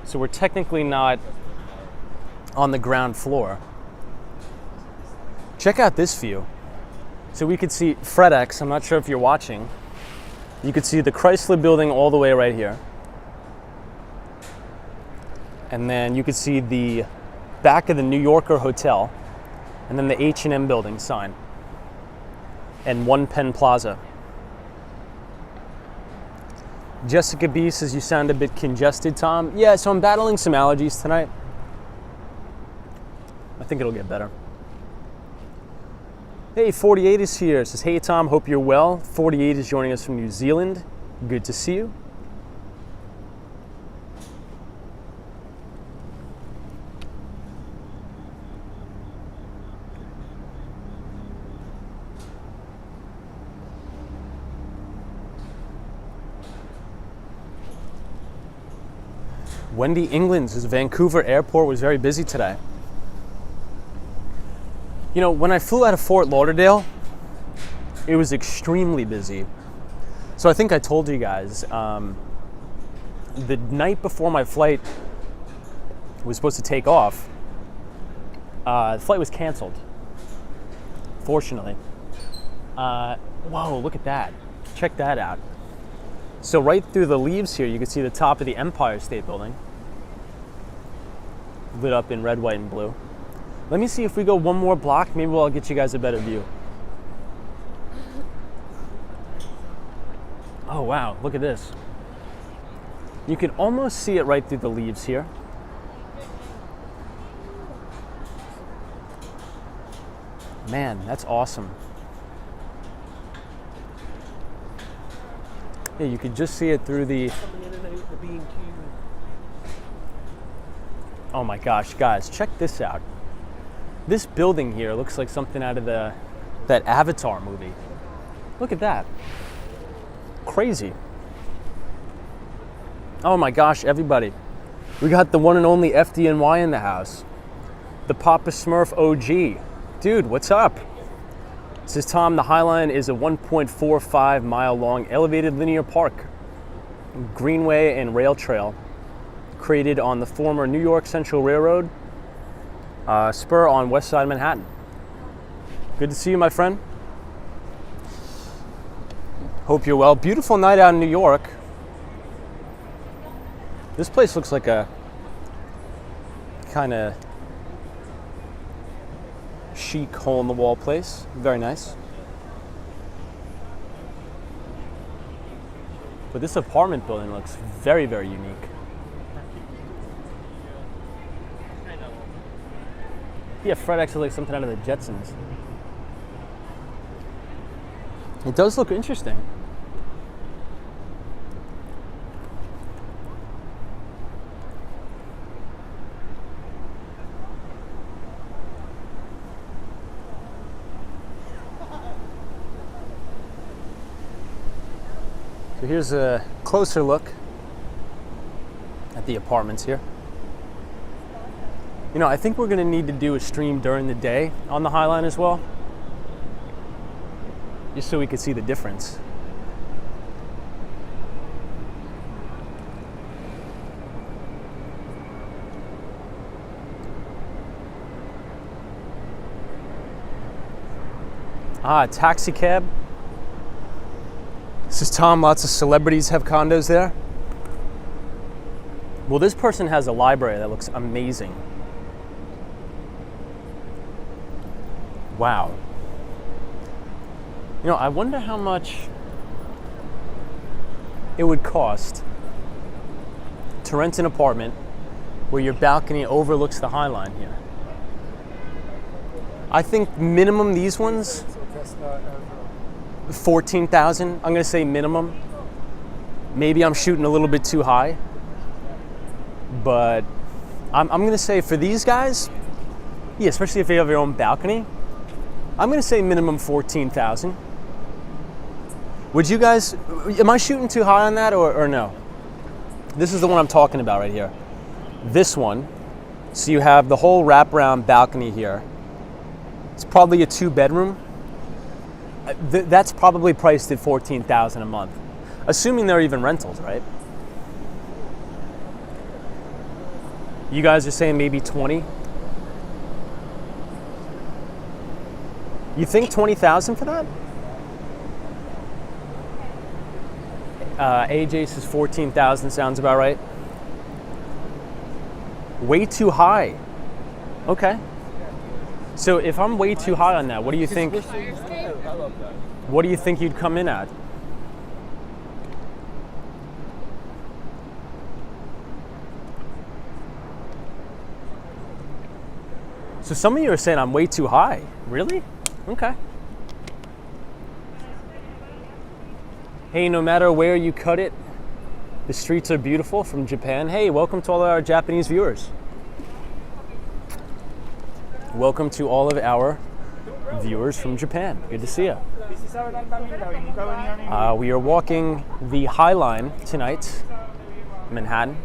So we're technically not on the ground floor. Check out this view. So we could see FredEx, I'm not sure if you're watching. You could see the Chrysler building all the way right here. And then you could see the back of the New Yorker Hotel, and then the H&M building sign, and One Penn Plaza. Jessica B says you sound a bit congested, Tom. Yeah, so I'm battling some allergies tonight. I think it'll get better. Hey, 48 is here. Says, hey Tom, hope you're well. 48 is joining us from New Zealand. Good to see you. Wendy England says Vancouver airport was very busy today. You know, when I flew out of Fort Lauderdale, it was extremely busy. So I think I told you guys, the night before my flight was supposed to take off, the flight was canceled, fortunately. Whoa, look at that. Check that out. So right through the leaves here, you can see the top of the Empire State Building, lit up in red, white, and blue. Let me see if we go one more block, maybe I'll get you guys a better view. Oh wow, look at this. You can almost see it right through the leaves here. Man, that's awesome. Yeah, you could just see it through the... Oh my gosh, guys, check this out. This building here looks like something out of that Avatar movie. Look at that. Crazy. Oh my gosh, everybody. We got the one and only FDNY in the house. The Papa Smurf OG. Dude, what's up? Says Tom, the High Line is a 1.45 mile long elevated linear park, greenway and rail trail created on the former New York Central Railroad spur on West Side Manhattan. Good to see you, my friend. Hope you're well. Beautiful night out in New York. This place looks like a kind of chic hole-in-the-wall place. Very nice. But this apartment building looks very, very unique. Yeah, FredEx is like something out of the Jetsons. It does look interesting. So here's a closer look at the apartments here. You know, I think we're going to need to do a stream during the day on the High Line as well, just so we could see the difference. Ah, taxi cab. This is Tom. Lots of celebrities have condos there. Well, this person has a library that looks amazing. Wow. You know, I wonder how much it would cost to rent an apartment where your balcony overlooks the High Line here. I think minimum these ones, 14,000. I'm gonna say minimum. Maybe I'm shooting a little bit too high, but I'm gonna say for these guys, yeah, especially if you have your own balcony, I'm gonna say minimum 14,000. Would you guys, am I shooting too high on that or no? This is the one I'm talking about right here. This one, so you have the whole wraparound balcony here. It's probably a 2-bedroom. That's probably priced at 14,000 a month, assuming they're even rentals, right? You guys are saying maybe 20? You think 20,000 for that? AJ says 14,000 sounds about right. Way too high. Okay. So if I'm way too high on that, what do you think? What do you think you'd come in at? So some of you are saying I'm way too high. Really? Okay. Hey, no matter where you cut it, the streets are beautiful from Japan. Hey, welcome to all our Japanese viewers. Welcome to all of our viewers from Japan. Good to see you. We are walking the High Line tonight, Manhattan.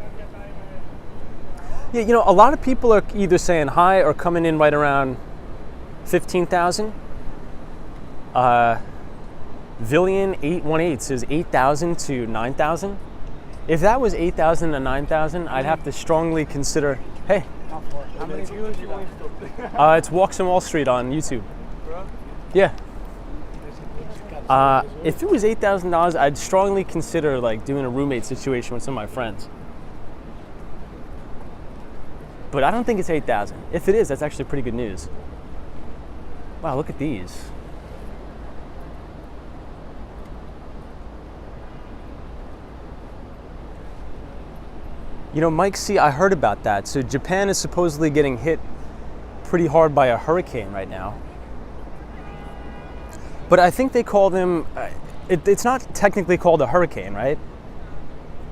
Yeah, you know, a lot of people are either saying hi or coming in right around 15,000. Villian818 says 8,000 to 9,000. If that was 8,000 to 9,000, I'd have to strongly consider. Hey, How many viewers you got? it's Walks on Wall Street on YouTube. Yeah. If it was $8,000, I'd strongly consider like doing a roommate situation with some of my friends. But I don't think it's 8,000. If it is, that's actually pretty good news. Wow, look at these. You know, Mike C., I heard about that. So Japan is supposedly getting hit pretty hard by a hurricane right now. But I think they call them, it's not technically called a hurricane, right?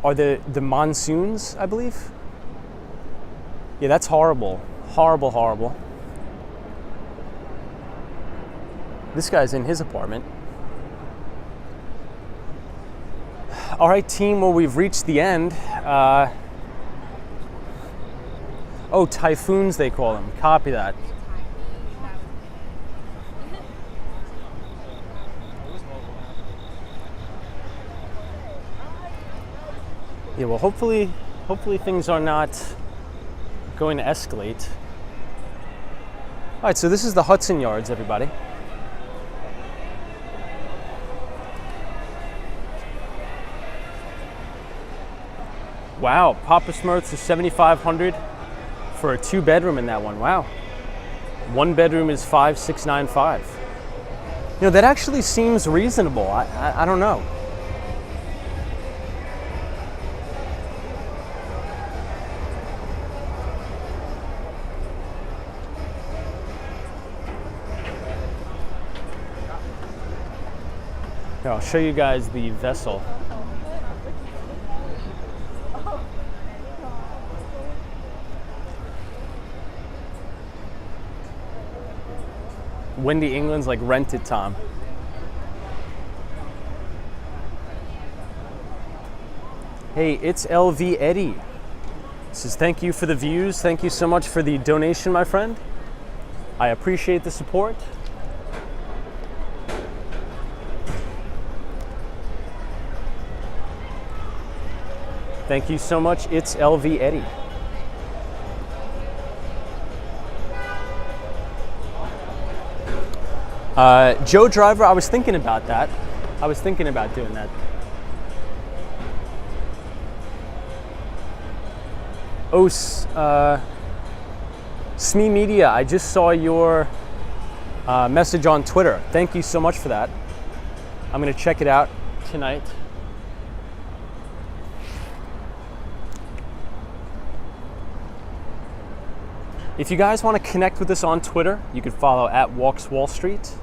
Or the monsoons, I believe? Yeah, that's horrible. Horrible, horrible. This guy's in his apartment. All right, team, well, we've reached the end. Oh, typhoons, they call them. Copy that. Yeah, well, hopefully things are not going to escalate. All right, so this is the Hudson Yards, everybody. Wow, Papa Smurfs is $7,500 for a 2-bedroom in that one. Wow. 1 bedroom is $5,695. You know, that actually seems reasonable. I don't know. Here, I'll show you guys the vessel. Wendy England's like rented Tom. Hey, it's LV Eddie. Says thank you for the views. Thank you so much for the donation, my friend. I appreciate the support. Thank you so much. It's LV Eddie. Joe Driver, I was thinking about that. I was thinking about doing that. Oh, SME Media, I just saw your message on Twitter. Thank you so much for that. I'm going to check it out tonight. If you guys want to connect with us on Twitter, you can follow at Walks Wall Street.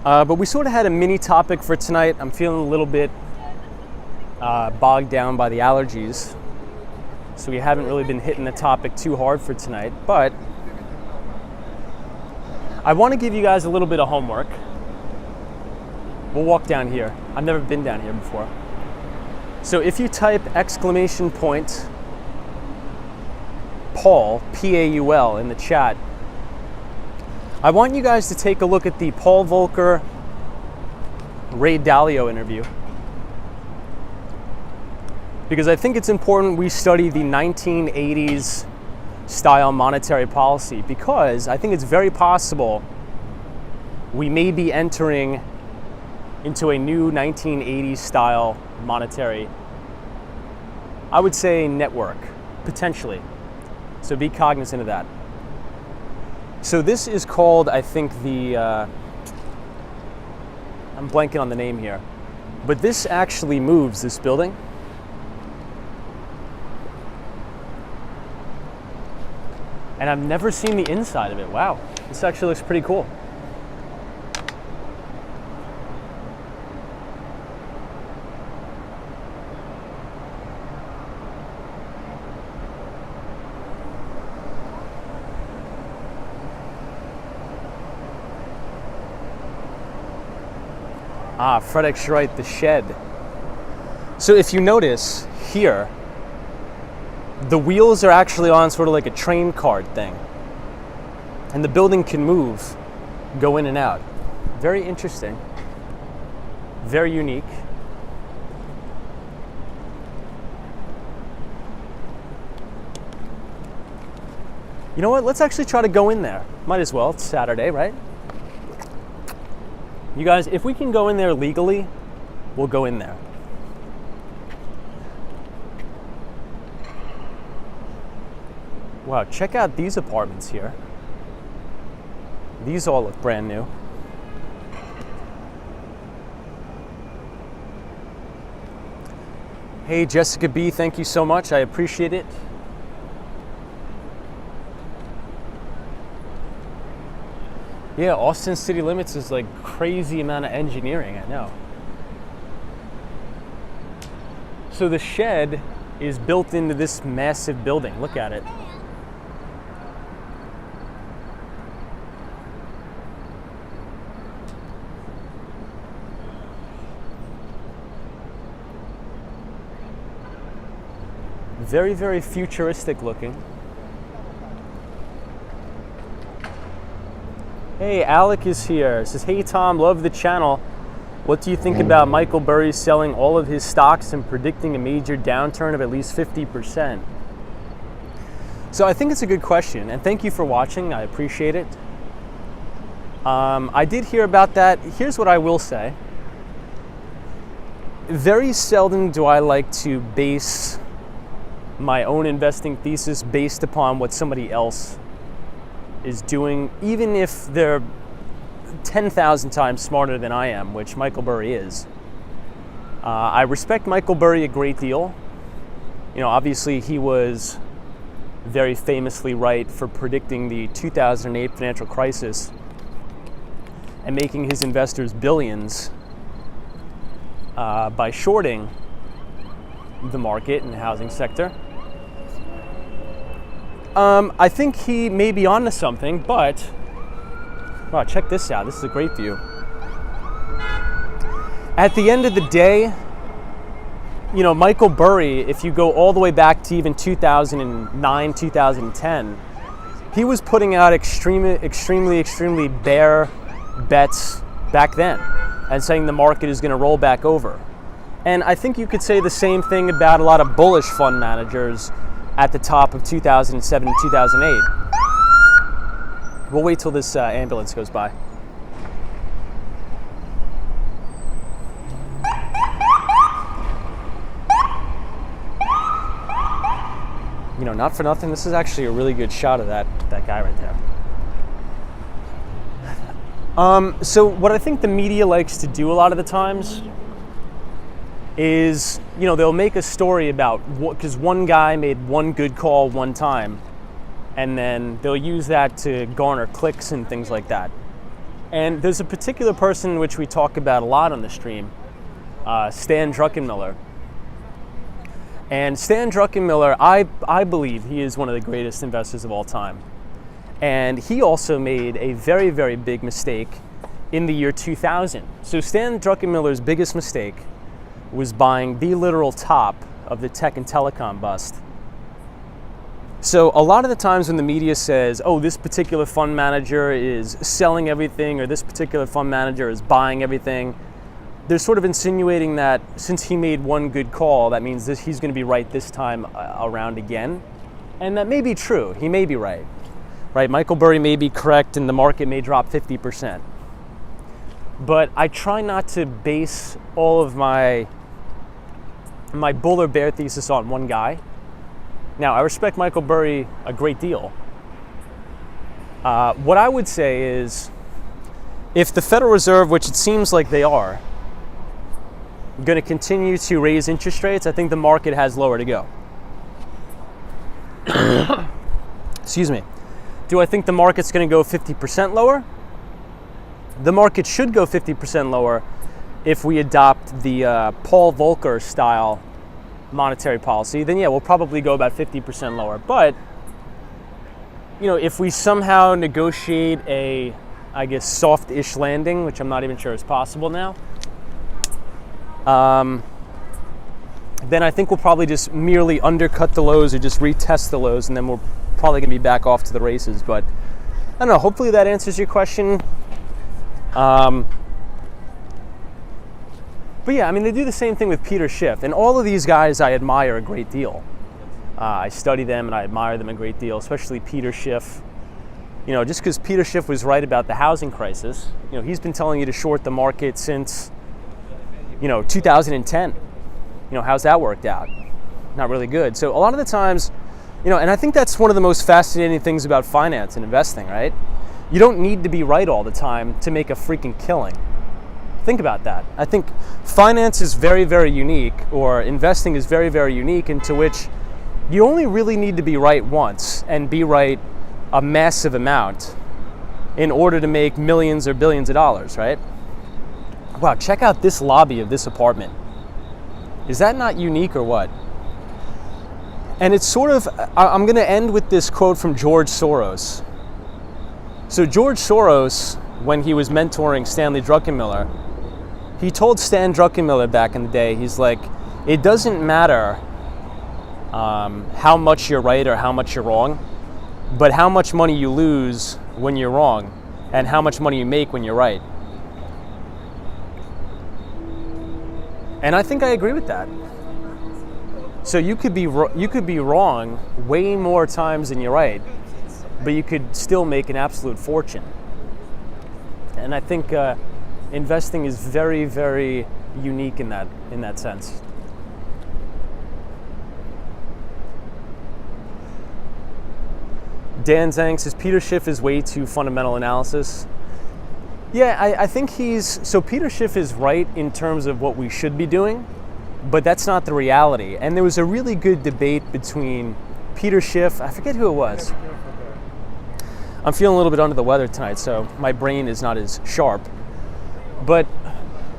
But we sort of had a mini topic for tonight. I'm feeling a little bit bogged down by the allergies, so we haven't really been hitting the topic too hard for tonight. But I want to give you guys a little bit of homework. We'll walk down here. I've never been down here before. So if you type Paul, P-A-U-L, in the chat, I want you guys to take a look at the Paul Volcker, Ray Dalio interview. because I think it's important we study the 1980s style monetary policy, because I think it's very possible we may be entering into a new 1980s style monetary, I would say, network, potentially. So be cognizant of that. So this is called, I think, the, I'm blanking on the name here, but this actually moves, this building. And I've never seen the inside of it. Wow, this actually looks pretty cool. Ah, Frederick's right, the shed. So if you notice here, the wheels are actually on sort of like a train cart thing. And the building can move, go in and out. Very interesting. Very unique. You know what? Let's actually try to go in there. Might as well. It's Saturday, right? You guys, if we can go in there legally, we'll go in there. Wow, check out these apartments here. These all look brand new. Hey, Jessica B, thank you so much. I appreciate it. Yeah, Austin City Limits is like crazy amount of engineering, I know. So the shed is built into this massive building. Look at it. Very, very futuristic looking. Hey, Alec is here. Says, hey Tom, love the channel. What do you think about Michael Burry selling all of his stocks and predicting a major downturn of at least 50%? So I think it's a good question, and thank you for watching. I appreciate it. I did hear about that. Here's what I will say. Very seldom do I like to base my own investing thesis based upon what somebody else is doing, even if they're 10,000 times smarter than I am, which Michael Burry is. I respect Michael Burry a great deal. You know, obviously he was very famously right for predicting the 2008 financial crisis and making his investors billions by shorting the market and the housing sector. I think he may be onto something, but wow, check this out. This is a great view. At the end of the day, you know, Michael Burry, if you go all the way back to even 2009, 2010, he was putting out extremely bear bets back then and saying the market is going to roll back over. And I think you could say the same thing about a lot of bullish fund managers at the top of 2007 and 2008. We'll wait till this ambulance goes by. You know, not for nothing, this is actually a really good shot of that guy right there. So what I think the media likes to do a lot of the times is, you know, they'll make a story about what, because one guy made one good call one time, and then they'll use that to garner clicks and things like that. And there's a particular person which we talk about a lot on the stream, Stan Druckenmiller. And Stan Druckenmiller, I believe he is one of the greatest investors of all time. And he also made a very, very big mistake in the year 2000. So Stan Druckenmiller's biggest mistake was buying the literal top of the tech and telecom bust. So a lot of the times when the media says, oh, this particular fund manager is selling everything, or this particular fund manager is buying everything, they're sort of insinuating that since he made one good call, that means he's going to be right this time around again. And that may be true. He may be right. Right? Michael Burry may be correct and the market may drop 50%. But I try not to base all of my bull or bear thesis on one guy. Now, I respect Michael Burry a great deal. What I would say is, if the Federal Reserve, which it seems like they are, going to continue to raise interest rates, I think the market has lower to go. Excuse me. Do I think the market's going to go 50% lower? The market should go 50% lower if we adopt the Paul Volcker style monetary policy. Then yeah, we'll probably go about 50% lower. But if we somehow negotiate a, I guess, soft-ish landing, which I'm not even sure is possible now, then I think we'll probably just merely undercut the lows or just retest the lows, and then we're probably going to be back off to the races. But I don't know, hopefully that answers your question. But yeah, I mean, they do the same thing with Peter Schiff, and all of these guys I admire a great deal. I study them and I admire them a great deal, especially Peter Schiff. Just because Peter Schiff was right about the housing crisis, he's been telling you to short the market since 2010. How's that worked out? Not really good. So a lot of the times, and I think that's one of the most fascinating things about finance and investing, right? You don't need to be right all the time to make a freaking killing. Think about that. I think finance is very, very unique, or investing is very, very unique, into which you only really need to be right once and be right a massive amount in order to make millions or billions of dollars, right? Wow, check out this lobby of this apartment. Is that not unique or what? And it's sort of, I'm going to end with this quote from George Soros. So George Soros, when he was mentoring Stanley Druckenmiller, he told Stan Druckenmiller back in the day, he's like, it doesn't matter how much you're right or how much you're wrong, but how much money you lose when you're wrong and how much money you make when you're right. And I think I agree with that. So you could be wrong way more times than you're right, but you could still make an absolute fortune. And I think investing is very, very unique in that sense. Dan Zhang says Peter Schiff is way too fundamental analysis. Yeah, I think so Peter Schiff is right in terms of what we should be doing, but that's not the reality. And there was a really good debate between Peter Schiff, I forget who it was. I'm feeling a little bit under the weather tonight, so my brain is not as sharp. But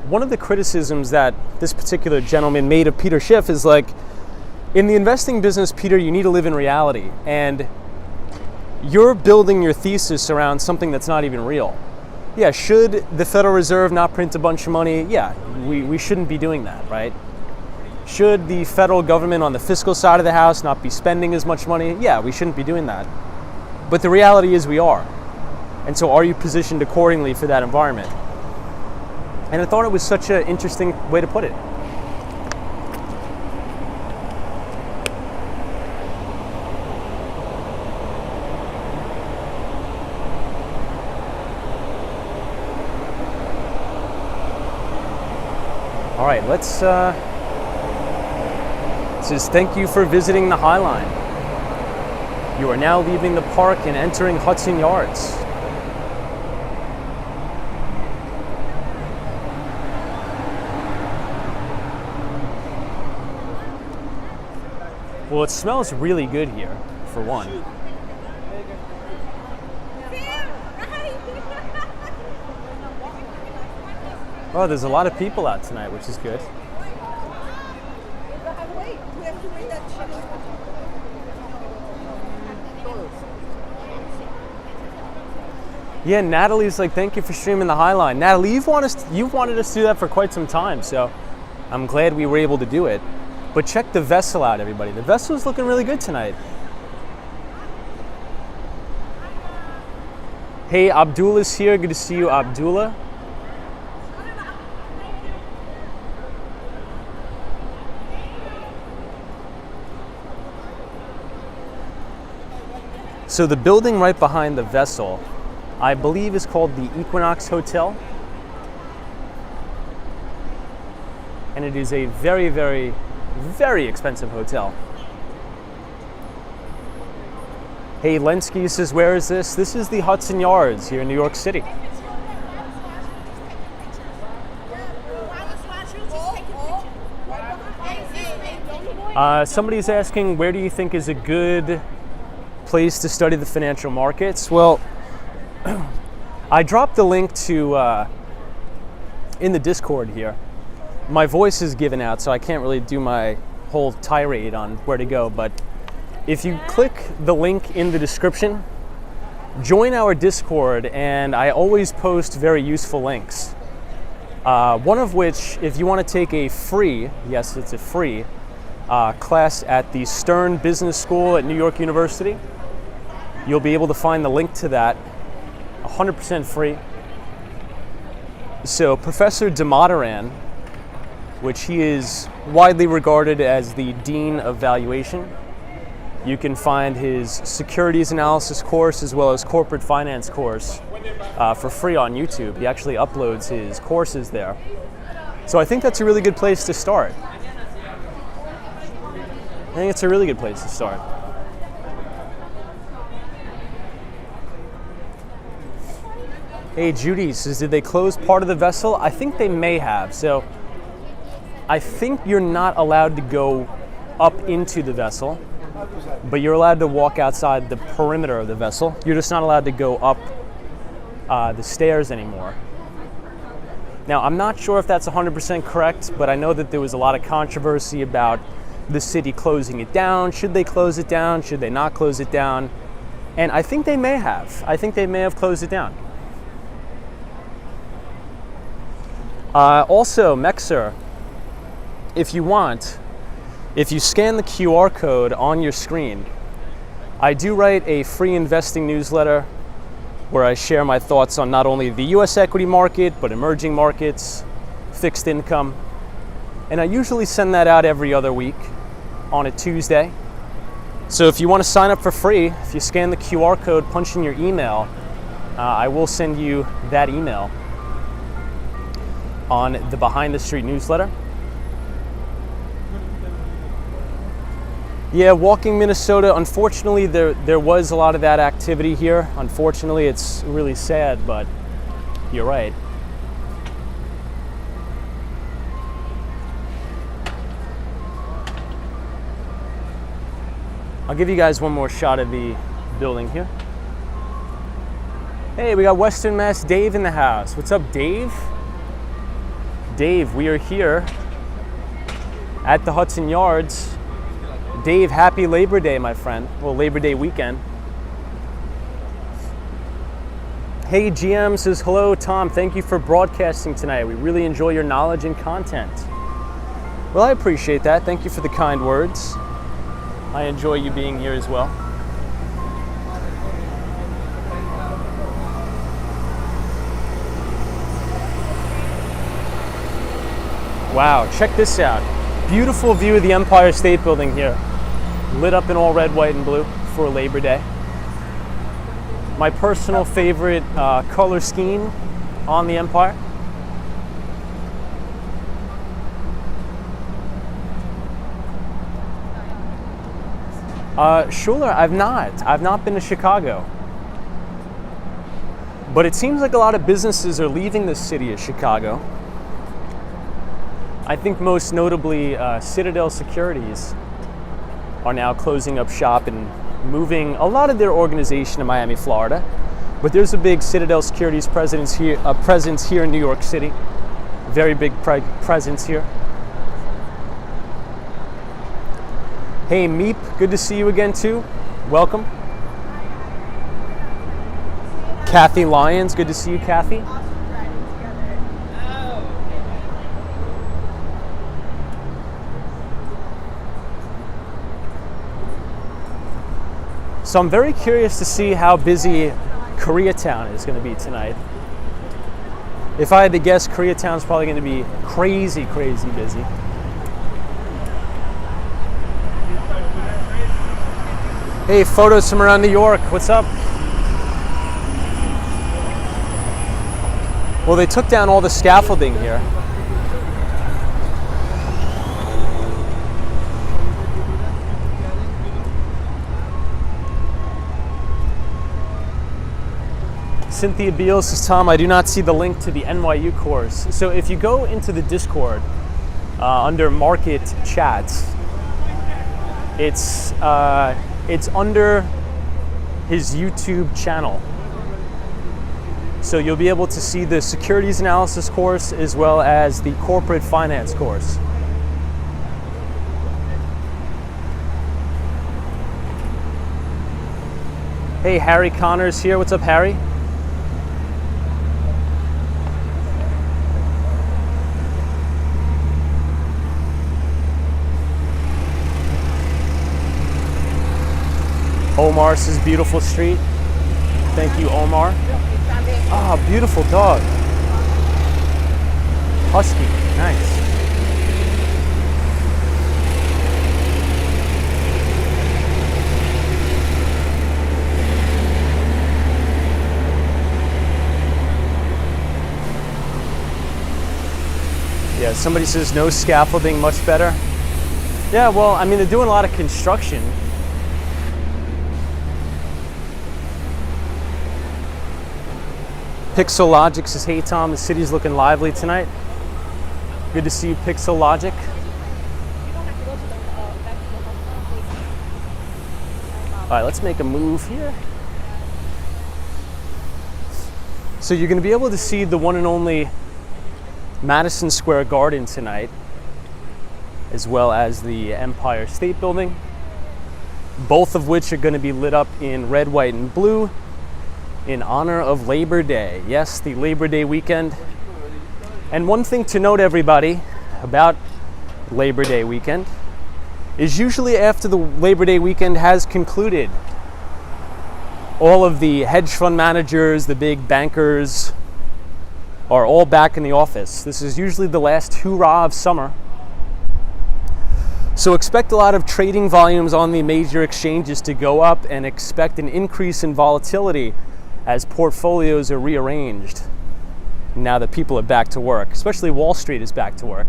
one of the criticisms that this particular gentleman made of Peter Schiff is like, in the investing business, Peter, you need to live in reality. And you're building your thesis around something that's not even real. Yeah, should the Federal Reserve not print a bunch of money? Yeah, we shouldn't be doing that, right? Should the federal government on the fiscal side of the house not be spending as much money? Yeah, we shouldn't be doing that. But the reality is we are. And so are you positioned accordingly for that environment? And I thought it was such an interesting way to put it. All right, let's says thank you for visiting the High Line. You are now leaving the park and entering Hudson Yards. Well, it smells really good here, for one. Oh, there's a lot of people out tonight, which is good. Yeah, Natalie's like, thank you for streaming the High Line. Natalie, you've wanted us to do that for quite some time, so I'm glad we were able to do it. But check the vessel out, everybody. The vessel's looking really good tonight. Hey, Abdullah's here. Good to see you, Abdullah. So the building right behind the vessel, I believe, is called the Equinox Hotel. And it is a very, very, very expensive hotel. Hey, Lenski says, where is this? This is the Hudson Yards here in New York City. Somebody's asking, where do you think is a good place to study the financial markets? Well, I dropped the link to in the Discord here. My voice is given out, so I can't really do my whole tirade on where to go, but if you click the link in the description, join our Discord, and I always post very useful links. One of which, if you want to take a free, yes, it's a free, class at the Stern Business School at New York University, you'll be able to find the link to that 100% free. So Professor DeModderan, which he is widely regarded as the Dean of Valuation, you can find his securities analysis course as well as corporate finance course for free on YouTube. He actually uploads his courses there. So I think that's a really good place to start. I think it's a really good place to start. Hey, Judy says, did they close part of the vessel? I think they may have. So I think you're not allowed to go up into the vessel, but you're allowed to walk outside the perimeter of the vessel. You're just not allowed to go up the stairs anymore. Now, I'm not sure if that's 100% correct, but I know that there was a lot of controversy about the city closing it down. Should they close it down? Should they not close it down? And I think they may have. I think they may have closed it down. Also, Mexer, if you want, if you scan the QR code on your screen, I do write a free investing newsletter where I share my thoughts on not only the US equity market, but emerging markets, fixed income. And I usually send that out every other week on a Tuesday. So if you want to sign up for free, if you scan the QR code, punch in your email, I will send you that email on the Behind the Street newsletter. Yeah, walking Minnesota, unfortunately there was a lot of that activity here. Unfortunately, it's really sad, but you're right. I'll give you guys one more shot of the building here. Hey, we got Western Mass Dave in the house. What's up, Dave? Dave, we are here at the Hudson Yards. Dave, happy Labor Day, my friend. Well, Labor Day weekend. Hey, GM says, hello, Tom. Thank you for broadcasting tonight. We really enjoy your knowledge and content. Well, I appreciate that. Thank you for the kind words. I enjoy you being here as well. Wow, check this out. Beautiful view of the Empire State Building here. Lit up in all red, white, and blue for Labor Day. My personal favorite color scheme on the Empire. Schuler, I've not been to Chicago. But it seems like a lot of businesses are leaving the city of Chicago. I think most notably Citadel Securities are now closing up shop and moving a lot of their organization to Miami, Florida. But there's a big Citadel Securities presence here in New York City. Very big presence here. Hey, Meep, good to see you again too. Welcome. Kathy Lyons, good to see you, Kathy. So I'm very curious to see how busy Koreatown is going to be tonight. If I had to guess, Koreatown's probably going to be crazy, crazy busy. Hey, photos from around New York. What's up? Well, they took down all the scaffolding here. Cynthia Beal says, Tom, I do not see the link to the NYU course. So if you go into the Discord under Market Chats, it's under his YouTube channel. So you'll be able to see the securities analysis course as well as the corporate finance course. Hey, Harry Connors here. What's up, Harry? Omar says beautiful street. Thank you, Omar. Ah, beautiful dog. Husky, nice. Yeah, somebody says no scaffolding, much better. Yeah, well, I mean, they're doing a lot of construction. Pixel Logic says, hey Tom, the city's looking lively tonight. Good to see you, Pixel Logic. All right, let's make a move here. So you're gonna be able to see the one and only Madison Square Garden tonight, as well as the Empire State Building, both of which are gonna be lit up in red, white, and blue in honor of Labor Day. Yes, the Labor Day weekend. And one thing to note, everybody, about Labor Day weekend is usually after the Labor Day weekend has concluded, all of the hedge fund managers, the big bankers, are all back in the office. This is usually the last hoorah of summer. So expect a lot of trading volumes on the major exchanges to go up, and expect an increase in volatility as portfolios are rearranged now that people are back to work, especially Wall Street is back to work.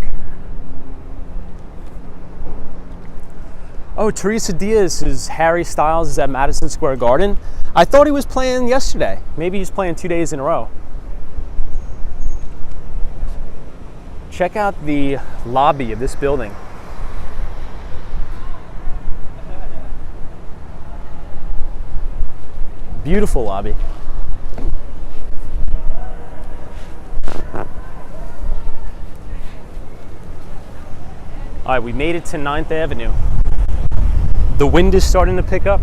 Oh, Teresa Diaz says Harry Styles is at Madison Square Garden. I thought he was playing yesterday. Maybe he's playing 2 days in a row. Check out the lobby of this building. Beautiful lobby. All right, we made it to 9th Avenue. The wind is starting to pick up.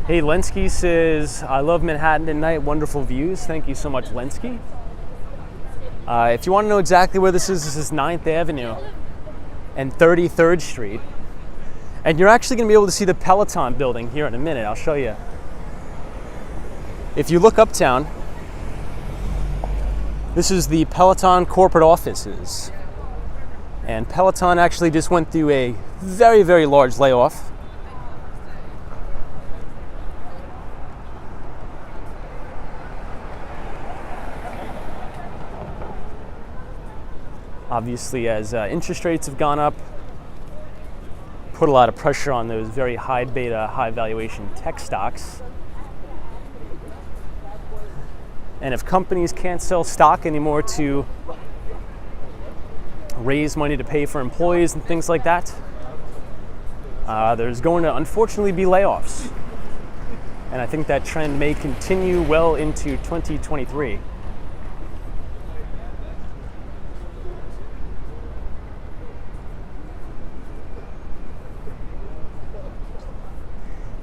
Hey, Lenski says, I love Manhattan at night, wonderful views. Thank you so much, Lenski. If you want to know exactly where this is 9th Avenue and 33rd Street. And you're actually going to be able to see the Peloton building here in a minute. I'll show you. If you look uptown, this is the Peloton corporate offices. And Peloton actually just went through a very, very large layoff. Obviously, as interest rates have gone up, put a lot of pressure on those very high beta, high valuation tech stocks. And if companies can't sell stock anymore to raise money to pay for employees and things like that, there's going to unfortunately be layoffs. And I think that trend may continue well into 2023.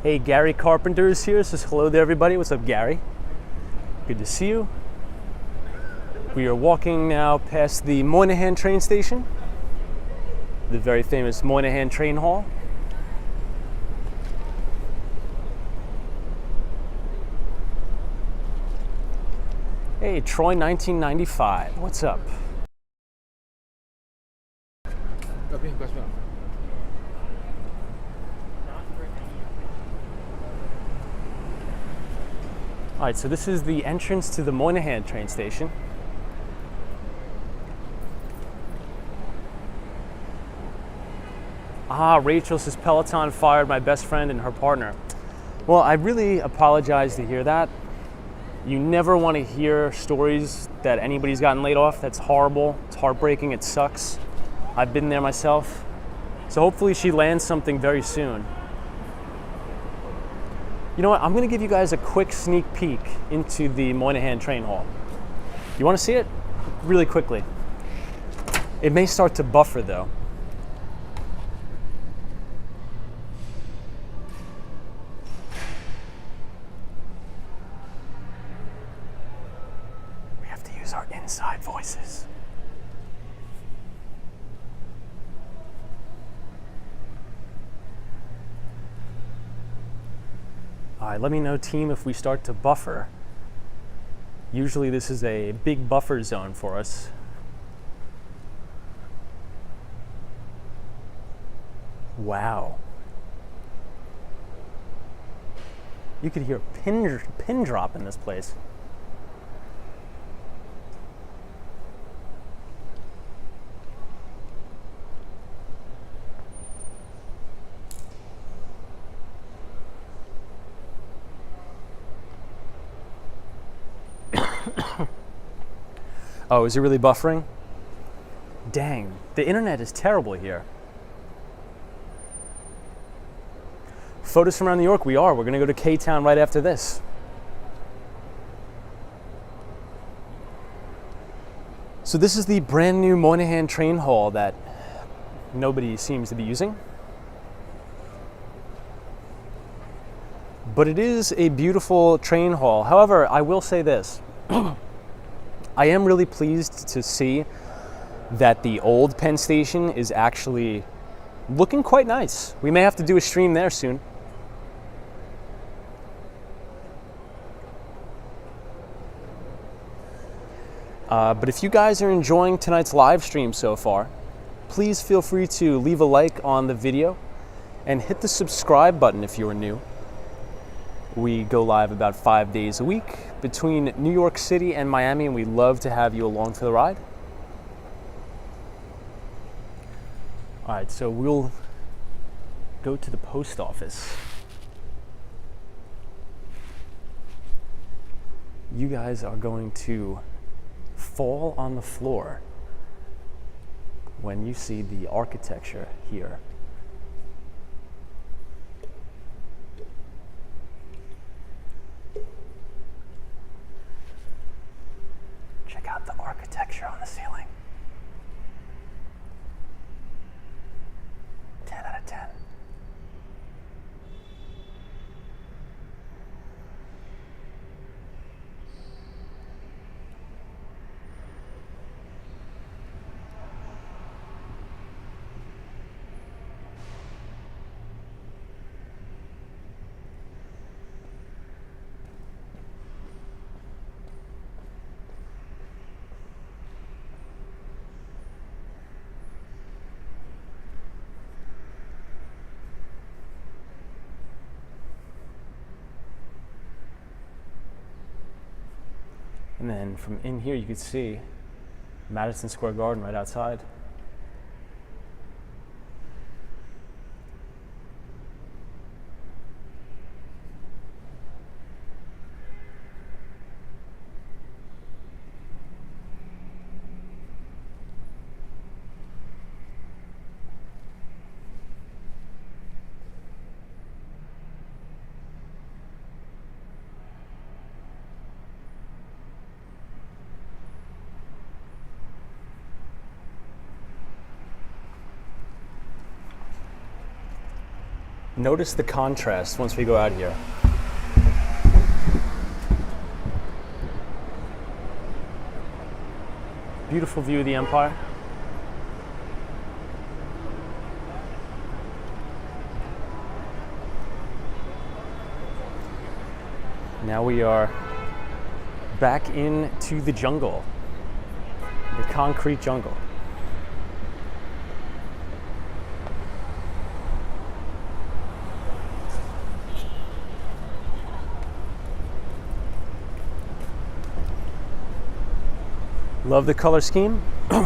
Hey, Gary Carpenter is here. Says hello to everybody. What's up, Gary? Good to see you. We are walking now past the Moynihan train station, the very famous Moynihan Train Hall. Hey, Troy 1995. What's up? All right, so this is the entrance to the Moynihan train station. Ah, Rachel says Peloton fired my best friend and her partner. Well, I really apologize to hear that. You never want to hear stories that anybody's gotten laid off. That's horrible. It's heartbreaking. It sucks. I've been there myself. So hopefully she lands something very soon. You know what? I'm going to give you guys a quick sneak peek into the Moynihan Train Hall. You want to see it? Really quickly. It may start to buffer though. We have to use our inside voices. All right, let me know, team, if we start to buffer. Usually this is a big buffer zone for us. Wow. You could hear a pin drop in this place. Oh, is it really buffering? Dang, the internet is terrible here. Photos from around New York, we're going to go to Koreatown right after this. So this is the brand new Moynihan Train Hall that nobody seems to be using. But it is a beautiful train hall. However, I will say this. I am really pleased to see that the old Penn Station is actually looking quite nice. We may have to do a stream there soon. But if you guys are enjoying tonight's live stream so far, please feel free to leave a like on the video and hit the subscribe button if you are new. We go live about 5 days a week between New York City and Miami, and we'd love to have you along for the ride. All right, so we'll go to the post office. You guys are going to fall on the floor when you see the architecture here. Check out the architecture on the ceiling. 10 out of 10. And then from in here, you could see Madison Square Garden right outside. Notice the contrast once we go out here. Beautiful view of the Empire. Now we are back into the jungle, the concrete jungle. Love the color scheme.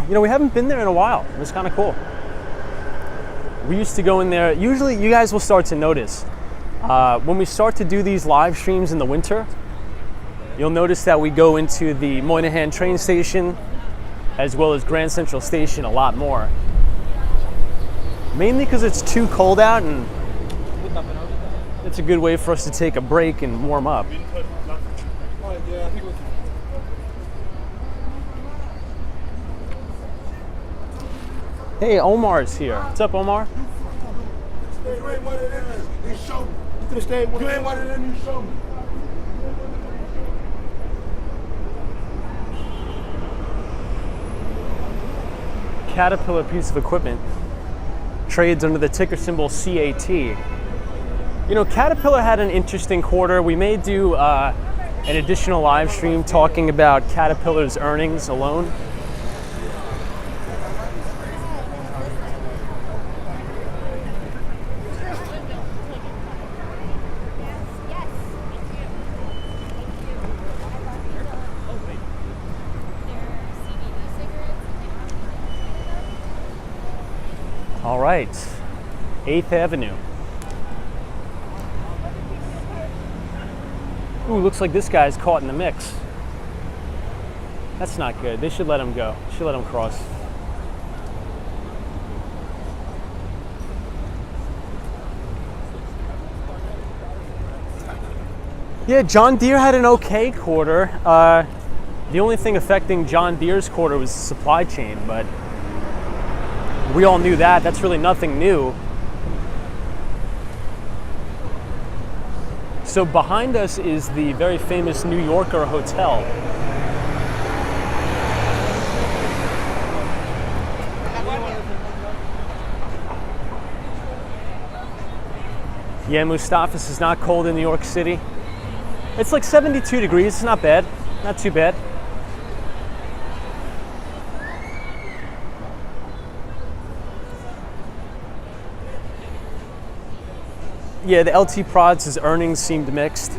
We haven't been there in a while. It was kind of cool. We used to go in there. Usually you guys will start to notice when we start to do these live streams in the winter, you'll notice that we go into the Moynihan Train Station as well as Grand Central Station a lot more. Mainly because it's too cold out, and it's a good way for us to take a break and warm up. Hey, Omar's here. What's up, Omar? You ain't one of them. You show me. You could have stayed with me. You ain't one of them. You show me. Caterpillar piece of equipment. Trades under the ticker symbol CAT. Caterpillar had an interesting quarter. We may do an additional live stream talking about Caterpillar's earnings alone. All right, 8th Avenue. Ooh, looks like this guy's caught in the mix. That's not good. They should let him go. Should let him cross. Yeah, John Deere had an okay quarter. The only thing affecting John Deere's quarter was the supply chain, but we all knew that. That's really nothing new. So behind us is the very famous New Yorker Hotel. Yeah, Mustafa's is not cold in New York City. It's like 72 degrees. It's not bad. Not too bad. Yeah, the LT Prods' earnings seemed mixed.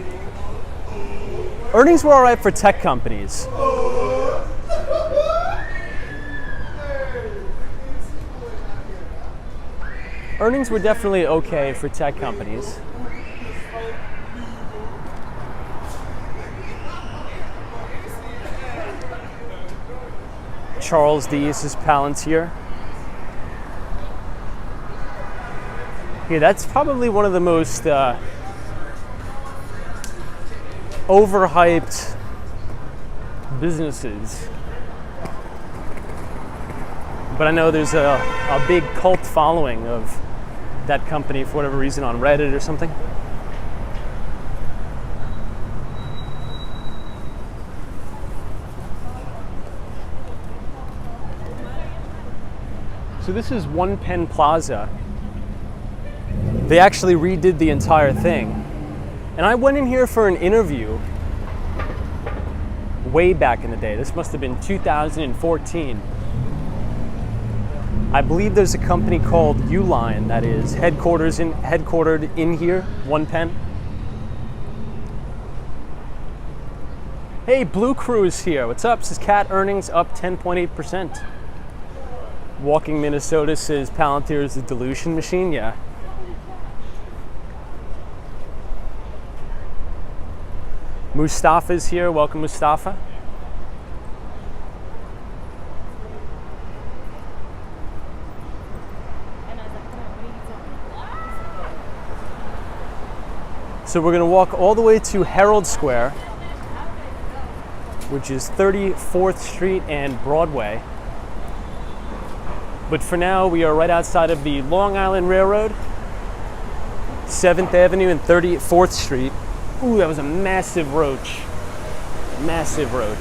Earnings were all right for tech companies. Earnings were definitely okay for tech companies. Charles Deese is Palantir. Yeah, that's probably one of the most overhyped businesses. But I know there's a big cult following of that company for whatever reason on Reddit or something. So this is One Penn Plaza. They actually redid the entire thing. And I went in here for an interview way back in the day. This must have been 2014. I believe there's a company called Uline that is headquartered in here, One Penn. Hey, Blue Crew is here. What's up? Says Cat earnings up 10.8%. Walking Minnesota says Palantir is a dilution machine. Yeah. Mustafa's here. Welcome, Mustafa. So we're going to walk all the way to Herald Square, which is 34th Street and Broadway. But for now, we are right outside of the Long Island Railroad, 7th Avenue and 34th Street. Ooh, that was a massive roach. Massive roach.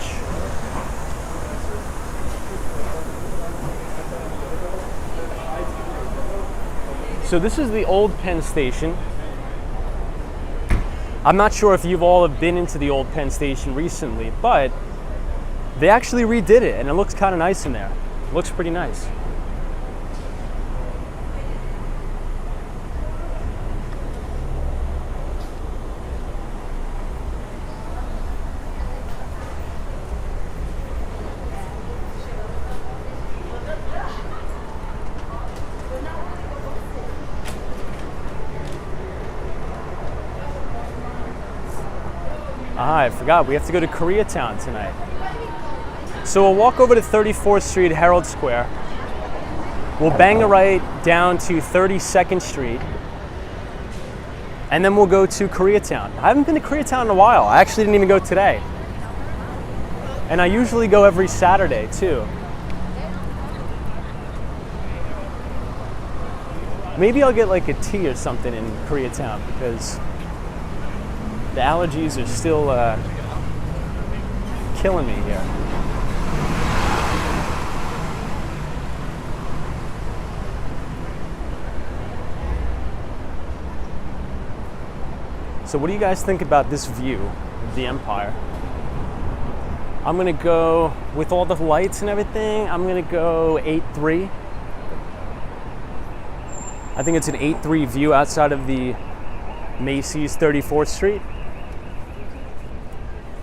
So this is the old Penn Station. I'm not sure if you've all have been into the old Penn Station recently, but they actually redid it and it looks kind of nice in there. It looks pretty nice. I forgot, we have to go to Koreatown tonight. So we'll walk over to 34th Street, Herald Square. We'll bang a right down to 32nd Street. And then we'll go to Koreatown. I haven't been to Koreatown in a while. I actually didn't even go today. And I usually go every Saturday too. Maybe I'll get like a tea or something in Koreatown because the allergies are still killing me here. So what do you guys think about this view of the Empire? I'm gonna go, with all the lights and everything, I'm gonna go 8-3. I think it's an 8-3 view outside of the Macy's 34th Street.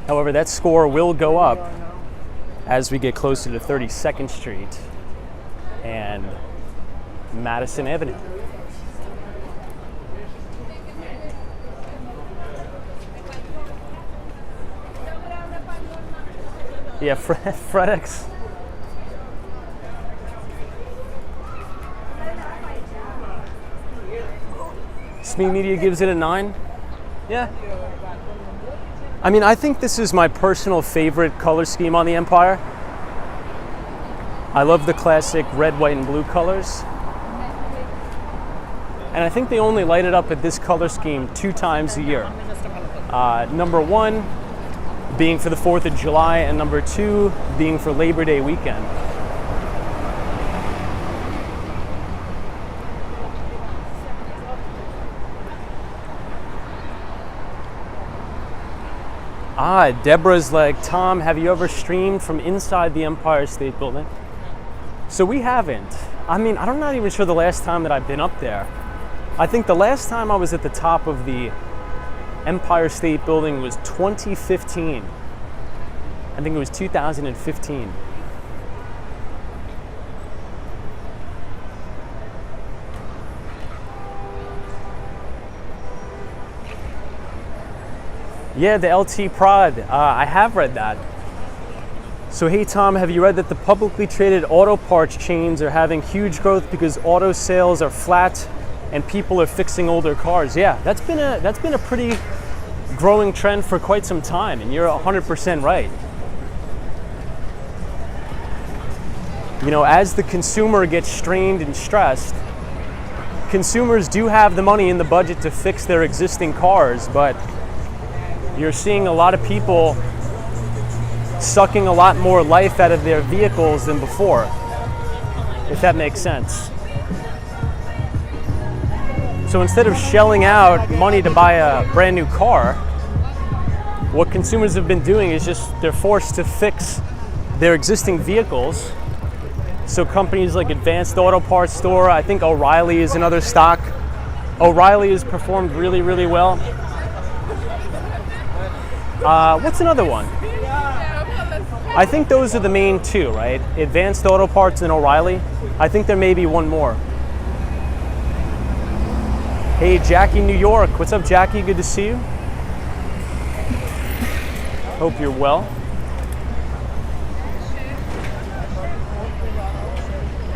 However, that score will go up as we get closer to 32nd Street and Madison Avenue. Yeah, FredEx. SME Media gives it a 9. Yeah. I mean, I think this is my personal favorite color scheme on the Empire. I love the classic red, white, and blue colors. And I think they only light it up at this color scheme 2 times a year. Number 1 being for the 4th of July, and number 2 being for Labor Day weekend. Deborah's like, Tom, have you ever streamed from inside the Empire State Building? So we haven't. I mean, I'm not even sure the last time that I've been up there. I think the last time I was at the top of the Empire State Building was 2015. I think it was 2015. Yeah, the LT Prod. I have read that. So hey Tom, have you read that the publicly traded auto parts chains are having huge growth because auto sales are flat and people are fixing older cars? Yeah, that's been a pretty growing trend for quite some time, and you're 100% right. You know, as the consumer gets strained and stressed, consumers do have the money in the budget to fix their existing cars, but you're seeing a lot of people sucking a lot more life out of their vehicles than before, if that makes sense. So instead of shelling out money to buy a brand new car, what consumers have been doing is just they're forced to fix their existing vehicles. So companies like Advanced Auto Parts Store, I think O'Reilly is another stock. O'Reilly has performed really, really well. What's another one? I think those are the main 2, right? Advanced Auto Parts and O'Reilly. I think there may be one more. Hey, Jackie, New York. What's up, Jackie? Good to see you. Hope you're well.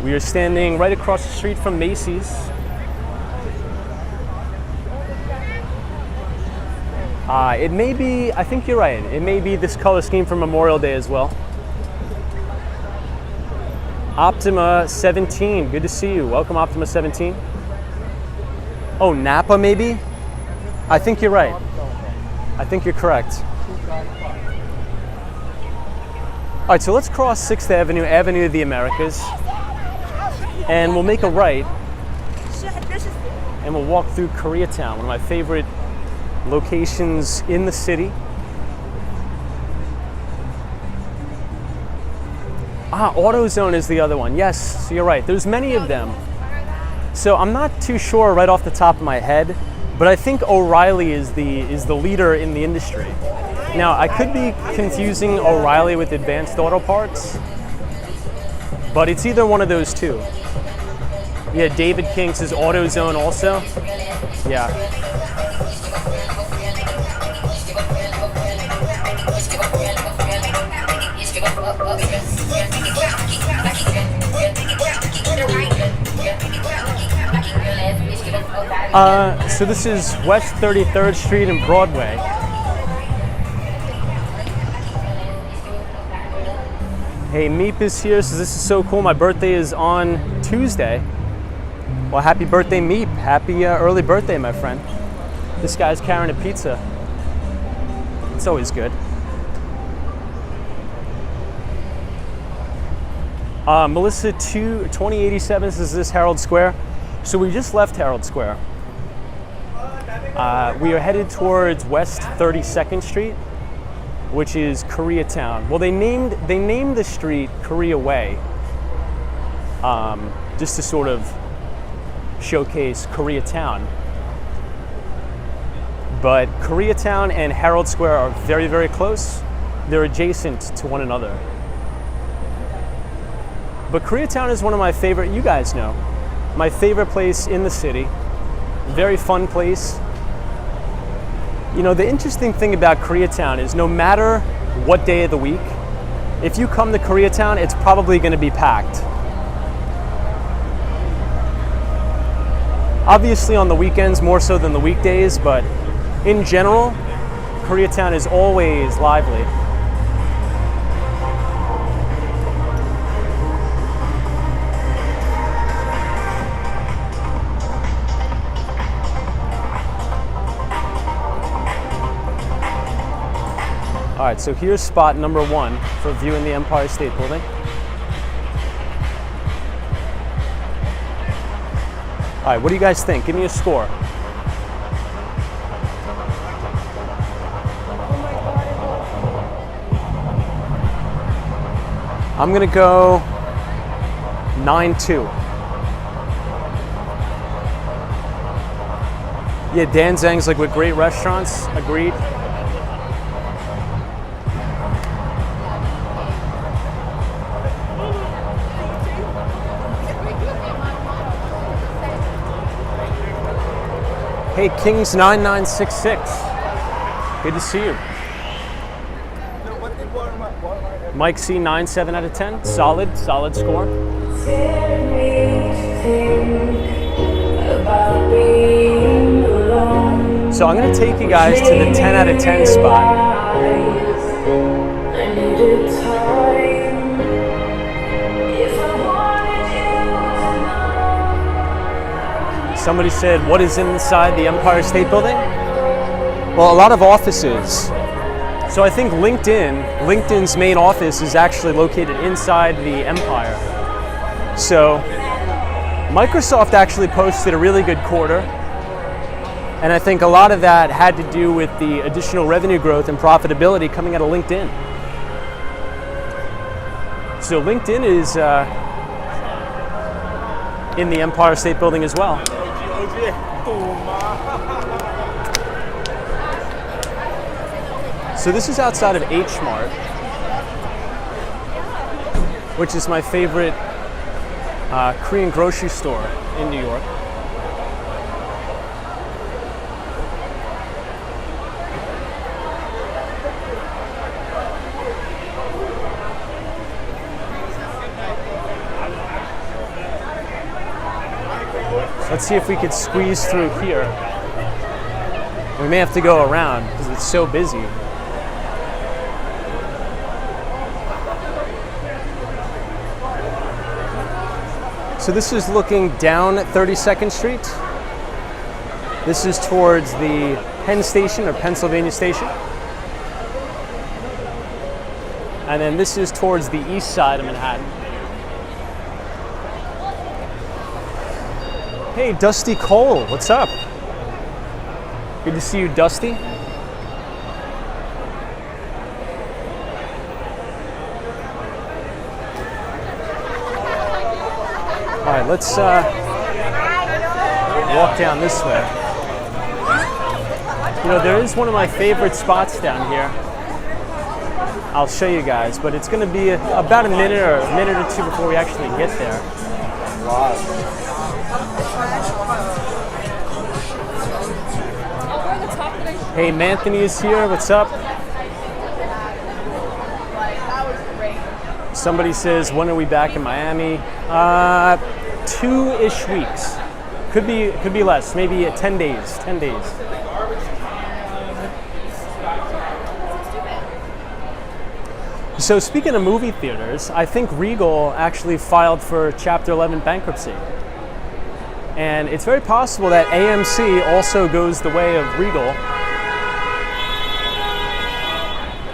We are standing right across the street from Macy's. It may be, I think you're right, it may be this color scheme for Memorial Day as well. Optima 17, good to see you. Welcome, Optima 17. Oh, Napa maybe? I think you're right. I think you're correct. All right, so let's cross 6th Avenue, Avenue of the Americas, and we'll make a right, and we'll walk through Koreatown, one of my favorite locations in the city. AutoZone is the other one. Yes, so you're right. There's many of them. So I'm not too sure right off the top of my head, but I think O'Reilly is the leader in the industry. Now, I could be confusing O'Reilly with Advanced Auto Parts, but it's either one of those 2. Yeah, David King says AutoZone also. Yeah. So this is West 33rd Street and Broadway. Hey, Meep is here, so this is so cool. My birthday is on Tuesday. Well, happy birthday, Meep. Happy early birthday, my friend. This guy's carrying a pizza. It's always good. Melissa 2087 is this Herald Square. So we just left Herald Square. We are headed towards West 32nd Street, which is Koreatown. Well, they named the street Korea Way, just to sort of showcase Koreatown. But Koreatown and Herald Square are very, very close. They're adjacent to one another. But Koreatown is one of my favorite, you guys know, my favorite place in the city. Very fun place. You know, the interesting thing about Koreatown is no matter what day of the week, if you come to Koreatown, it's probably going to be packed. Obviously on the weekends more so than the weekdays, but in general, Koreatown is always lively. All right, so here's spot number 1 for viewing the Empire State Building. All right, what do you guys think? Give me a score. I'm gonna go 9-2. Yeah, Dan Zhang's like with great restaurants, agreed. Hey, Kings 9966. Good to see you. Mike C 9-7 out of 10. Solid score. So I'm going to take you guys to the 10 out of 10 spot. Somebody said, what is inside the Empire State Building? Well, a lot of offices. So I think LinkedIn's main office is actually located inside the Empire. So Microsoft actually posted a really good quarter. And I think a lot of that had to do with the additional revenue growth and profitability coming out of LinkedIn. So LinkedIn is in the Empire State Building as well. So this is outside of H Mart, which is my favorite Korean grocery store in New York. Let's see if we could squeeze through here. We may have to go around because it's so busy. So this is looking down at 32nd Street. This is towards the Penn Station or Pennsylvania Station. And then this is towards the east side of Manhattan. Hey, Dusty Cole, what's up? Good to see you, Dusty. All right, let's walk down this way. You know, there is one of my favorite spots down here. I'll show you guys, but it's going to be about a minute or two before we actually get there. Wow. Hey, Manthony is here. What's up? That was great. Somebody says, when are we back in Miami? 2-ish weeks. Could be less, maybe 10 days. 10 days. So speaking of movie theaters, I think Regal actually filed for Chapter 11 bankruptcy. And it's very possible that AMC also goes the way of Regal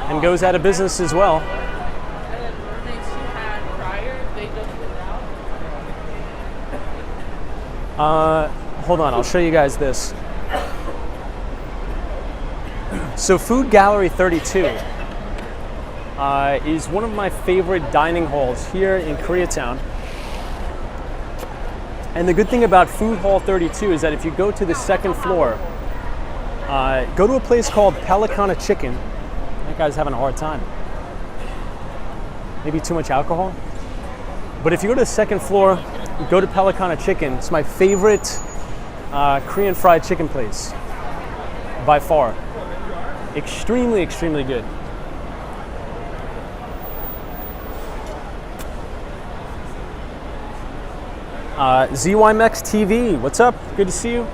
and goes out of business as well. And then things she had prior, they just put out. Hold on, I'll show you guys this. So Food Gallery 32 is one of my favorite dining halls here in Koreatown. And the good thing about Food Hall 32 is that if you go to the second floor, go to a place called Pelicana Chicken. That guy's having a hard time. Maybe too much alcohol. But if you go to the second floor, go to Pelicana Chicken. It's my favorite Korean fried chicken place by far. Extremely, extremely good. ZYMX TV, what's up? Good to see you.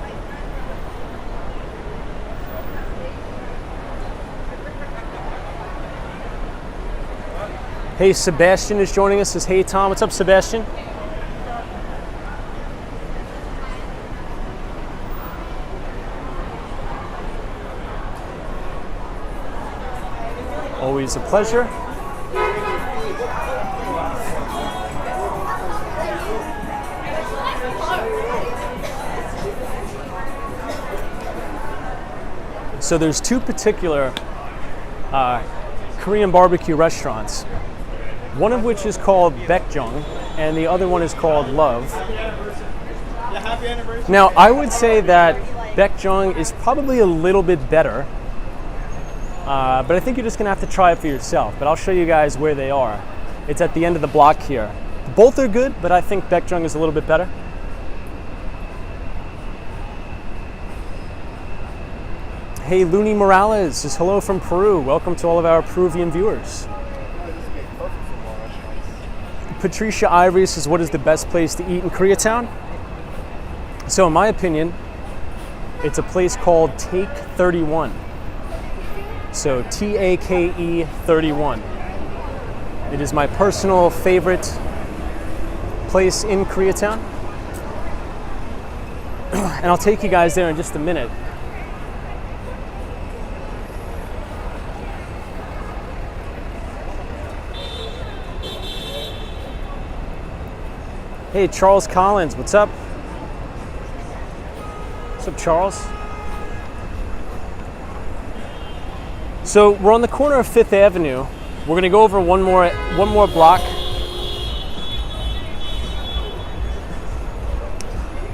Hey, Sebastian is joining us. Says, hey, Tom. What's up, Sebastian? Always a pleasure. So there's two particular Korean barbecue restaurants, one of which is called Baekjung and the other one is called Love. Now, I would say that Baekjung is probably a little bit better, but I think you're just gonna have to try it for yourself. But I'll show you guys where they are. It's at the end of the block here. Both are good, but I think Baekjung is a little bit better. Hey, Looney Morales says hello from Peru. Welcome to all of our Peruvian viewers. Patricia Ivory says, what is the best place to eat in Koreatown? So in my opinion, it's a place called Take 31. So TAKE 31. It is my personal favorite place in Koreatown. And I'll take you guys there in just a minute. Hey, Charles Collins, what's up? What's up, Charles? So we're on the corner of 5th Avenue. We're gonna go over one more block.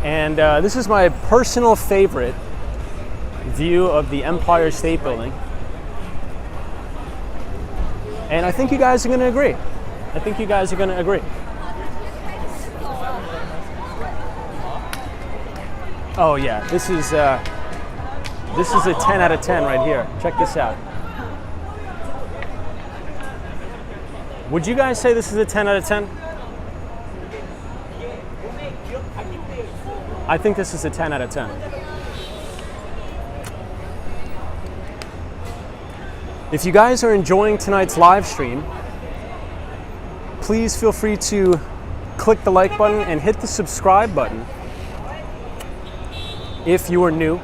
And this is my personal favorite view of the Empire State Building. And I think you guys are gonna agree. Oh yeah, this is a 10 out of 10 right here. Check this out. Would you guys say this is a 10 out of 10? I think this is a 10 out of 10. If you guys are enjoying tonight's live stream, please feel free to click the like button and hit the subscribe button. If you are new,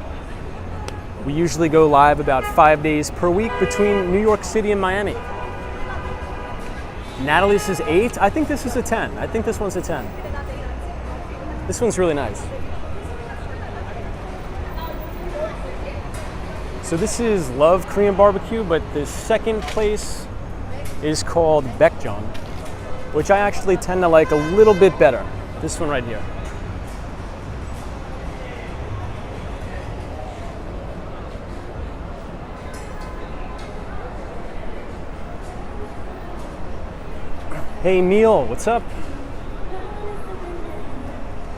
we usually go live about 5 days per week between New York City and Miami. Natalie says 8. I think this is a 10. I think this one's a 10. This one's really nice. So this is Love Korean Barbecue, but the second place is called Baekjung, which I actually tend to like a little bit better. This one right here. Hey Neil, what's up?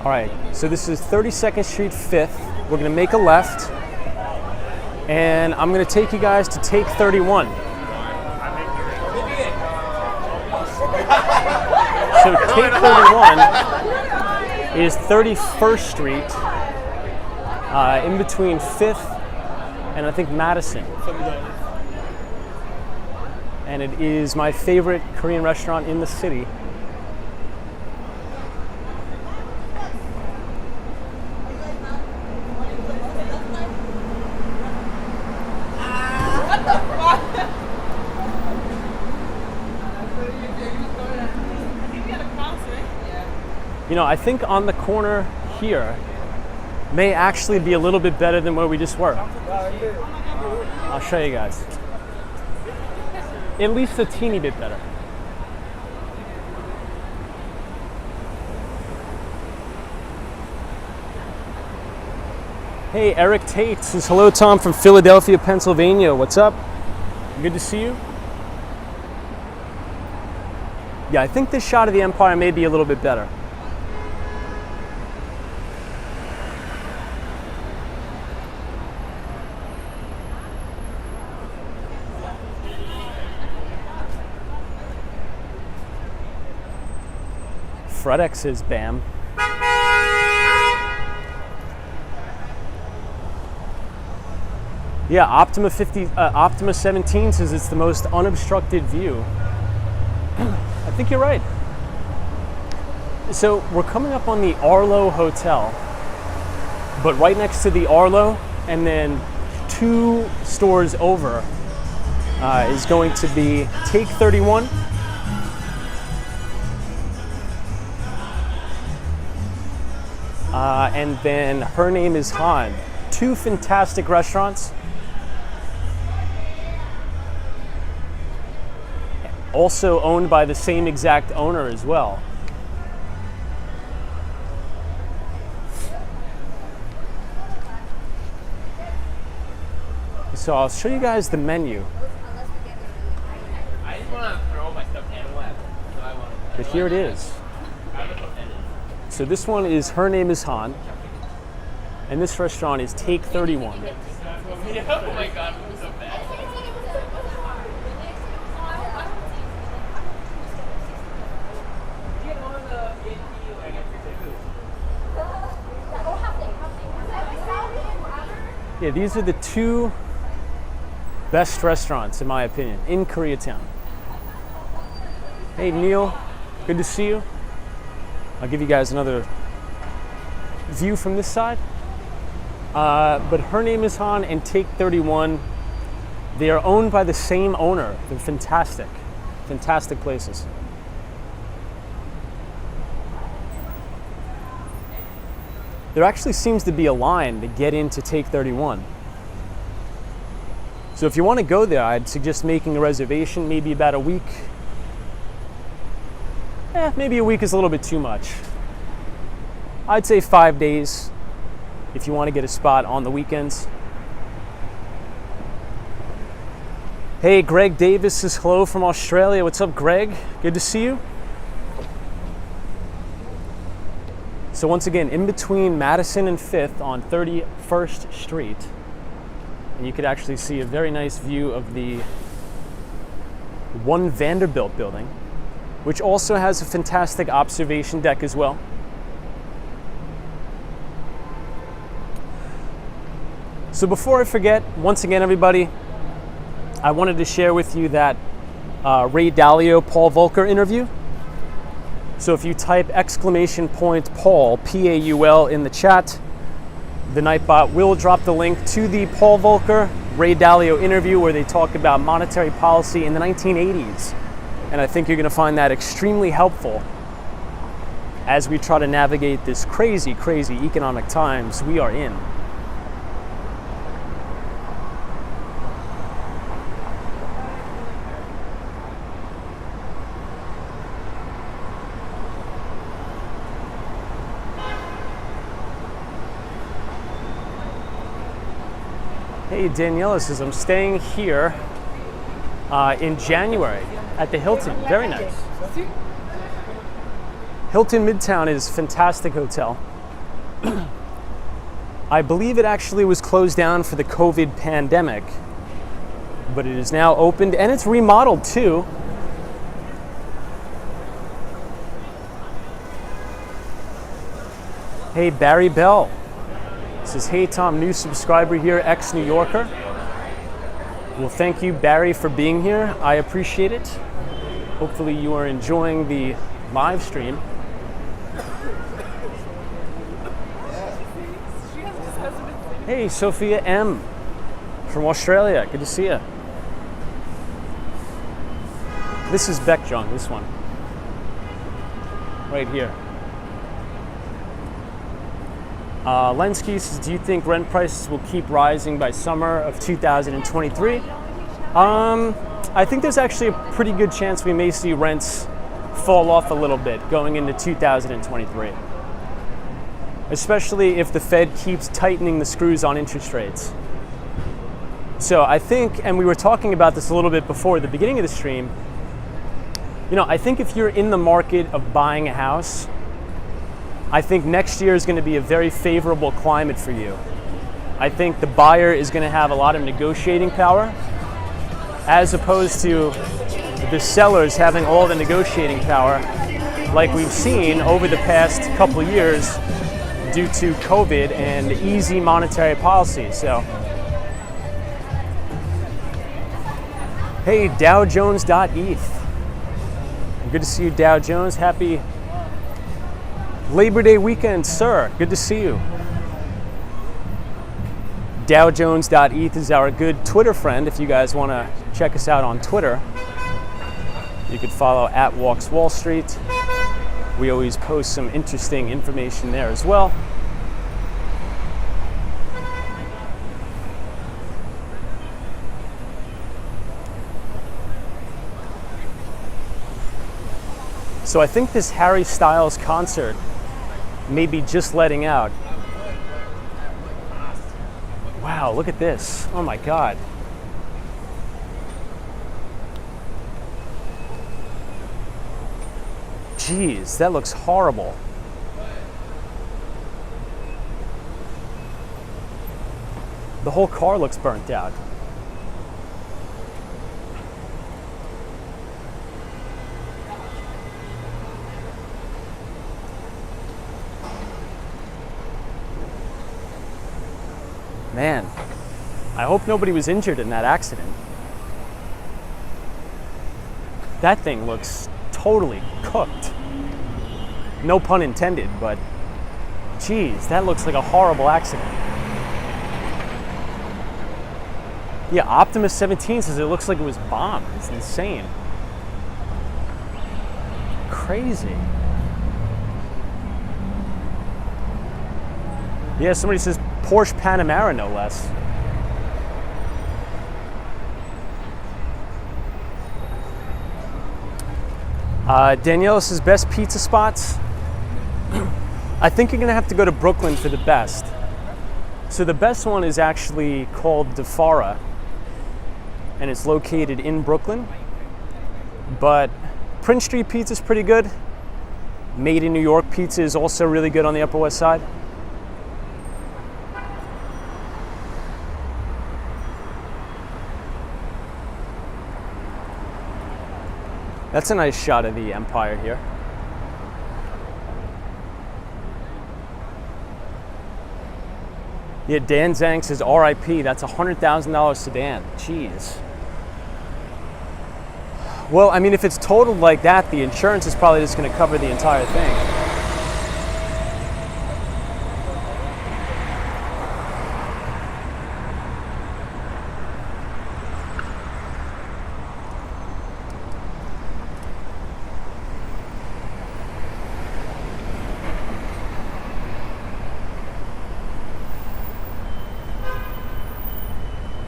All right, so this is 32nd Street 5th. We're gonna make a left, and I'm gonna take you guys to Take 31. So Take 31 is 31st Street, in between 5th and I think Madison. And it is my favorite Korean restaurant in the city. You know, I think on the corner here may actually be a little bit better than where we just were. I'll show you guys. At least a teeny bit better. Hey, Eric Tate says, hello, Tom from Philadelphia, Pennsylvania. What's up? Good to see you. Yeah, I think this shot of the Empire may be a little bit better. FredEx says bam. Yeah, Optima 17 says it's the most unobstructed view. I think you're right. So we're coming up on the Arlo Hotel, but right next to the Arlo, and then 2 stores over, is going to be Take 31. And then Her Name is Han. 2 fantastic restaurants. Also owned by the same exact owner as well. So I'll show you guys the menu. I just want to throw my stuffed animal at them. So I want to. But here it is. So this one is Her Name is Han, and this restaurant is Take 31. Oh my god, I'm so bad. Yeah, these are the 2 best restaurants, in my opinion, in Koreatown. Hey, Neil, good to see you. I'll give you guys another view from this side. But Her Name is Han and Take 31, they are owned by the same owner. They're fantastic, fantastic places. There actually seems to be a line to get into Take 31. So if you want to go there, I'd suggest making a reservation, maybe about a week. Maybe a week is a little bit too much. I'd say 5 days if you want to get a spot on the weekends. Hey, Greg Davis says hello from Australia. What's up, Greg? Good to see you. So once again, in between Madison and 5th on 31st Street, and you could actually see a very nice view of the One Vanderbilt building, which also has a fantastic observation deck as well. So before I forget, once again, everybody, I wanted to share with you that Ray Dalio, Paul Volcker interview. So if you type !Paul, P-A-U-L, in the chat, the Nightbot will drop the link to the Paul Volcker, Ray Dalio interview where they talk about monetary policy in the 1980s. And I think you're going to find that extremely helpful as we try to navigate this crazy, crazy economic times we are in. Hey, Daniela says, I'm staying here in January at the Hilton. Very nice. Hilton Midtown is a fantastic hotel. I believe it actually was closed down for the COVID pandemic, but it is now opened and it's remodeled too. Hey, Barry Bell says, hey Tom, new subscriber here, ex-New Yorker. Well, thank you, Barry, for being here. I appreciate it. Hopefully you are enjoying the live stream. Hey, Sophia M. from Australia. Good to see you. This is Beckjong, this one. Right here. Lenski says, do you think rent prices will keep rising by summer of 2023? I think there's actually a pretty good chance we may see rents fall off a little bit going into 2023. Especially if the Fed keeps tightening the screws on interest rates. So I think, and we were talking about this a little bit before the beginning of the stream, you know, I think if you're in the market of buying a house, I think next year is going to be a very favorable climate for you. I think the buyer is going to have a lot of negotiating power, as opposed to the sellers having all the negotiating power like we've seen over the past couple of years due to COVID and easy monetary policy. So, hey, DowJones.eth. Good to see you, Dow Jones. Happy Labor Day weekend, sir. Good to see you. DowJones.eth is our good Twitter friend. If you guys want to check us out on Twitter, you could follow @WalksWallStreet. We always post some interesting information there as well. So I think this Harry Styles concert may be just letting out. Wow, look at this. Oh my God. Jeez, that looks horrible. The whole car looks burnt out. Man, I hope nobody was injured in that accident. That thing looks totally cooked. No pun intended, but geez, that looks like a horrible accident. Yeah, Optimus 17 says it looks like it was bombed. It's insane. Crazy. Yeah, somebody says Porsche Panamera, no less. Danielle says best pizza spots. I think you're gonna have to go to Brooklyn for the best. So the best one is actually called DeFara, and it's located in Brooklyn. But Prince Street Pizza is pretty good. Made in New York Pizza is also really good on the Upper West Side. That's a nice shot of the Empire here. Yeah, Dan Zhang says RIP, that's a $100,000 sedan. Jeez. Well, I mean, if it's totaled like that, the insurance is probably just going to cover the entire thing.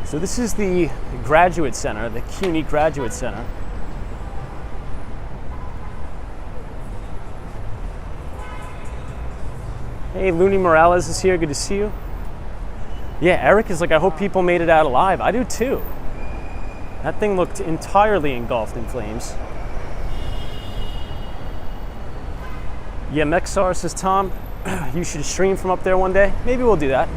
So this is the Graduate Center, the CUNY Graduate Center. Hey, Looney Morales is here, good to see you. Yeah, Eric is like, I hope people made it out alive. I do too. That thing looked entirely engulfed in flames. Yeah, Mexar says, Tom, you should stream from up there one day. Maybe we'll do that.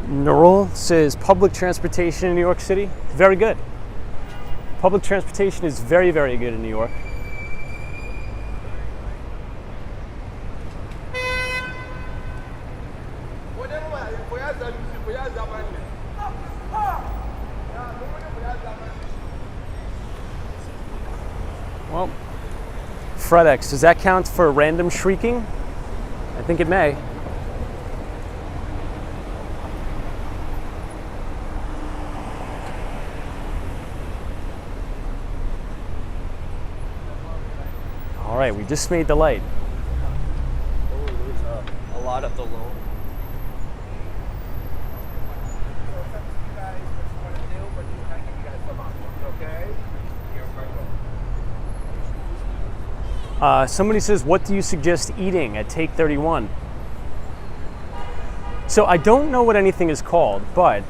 Nerul says public transportation in New York City, very good. Public transportation is very, very good in New York. Well, FredEx, does that count for random shrieking? I think it may. All right, we just made the light. Oh, there's a lot of the low. Somebody says, what do you suggest eating at Take 31? So I don't know what anything is called, but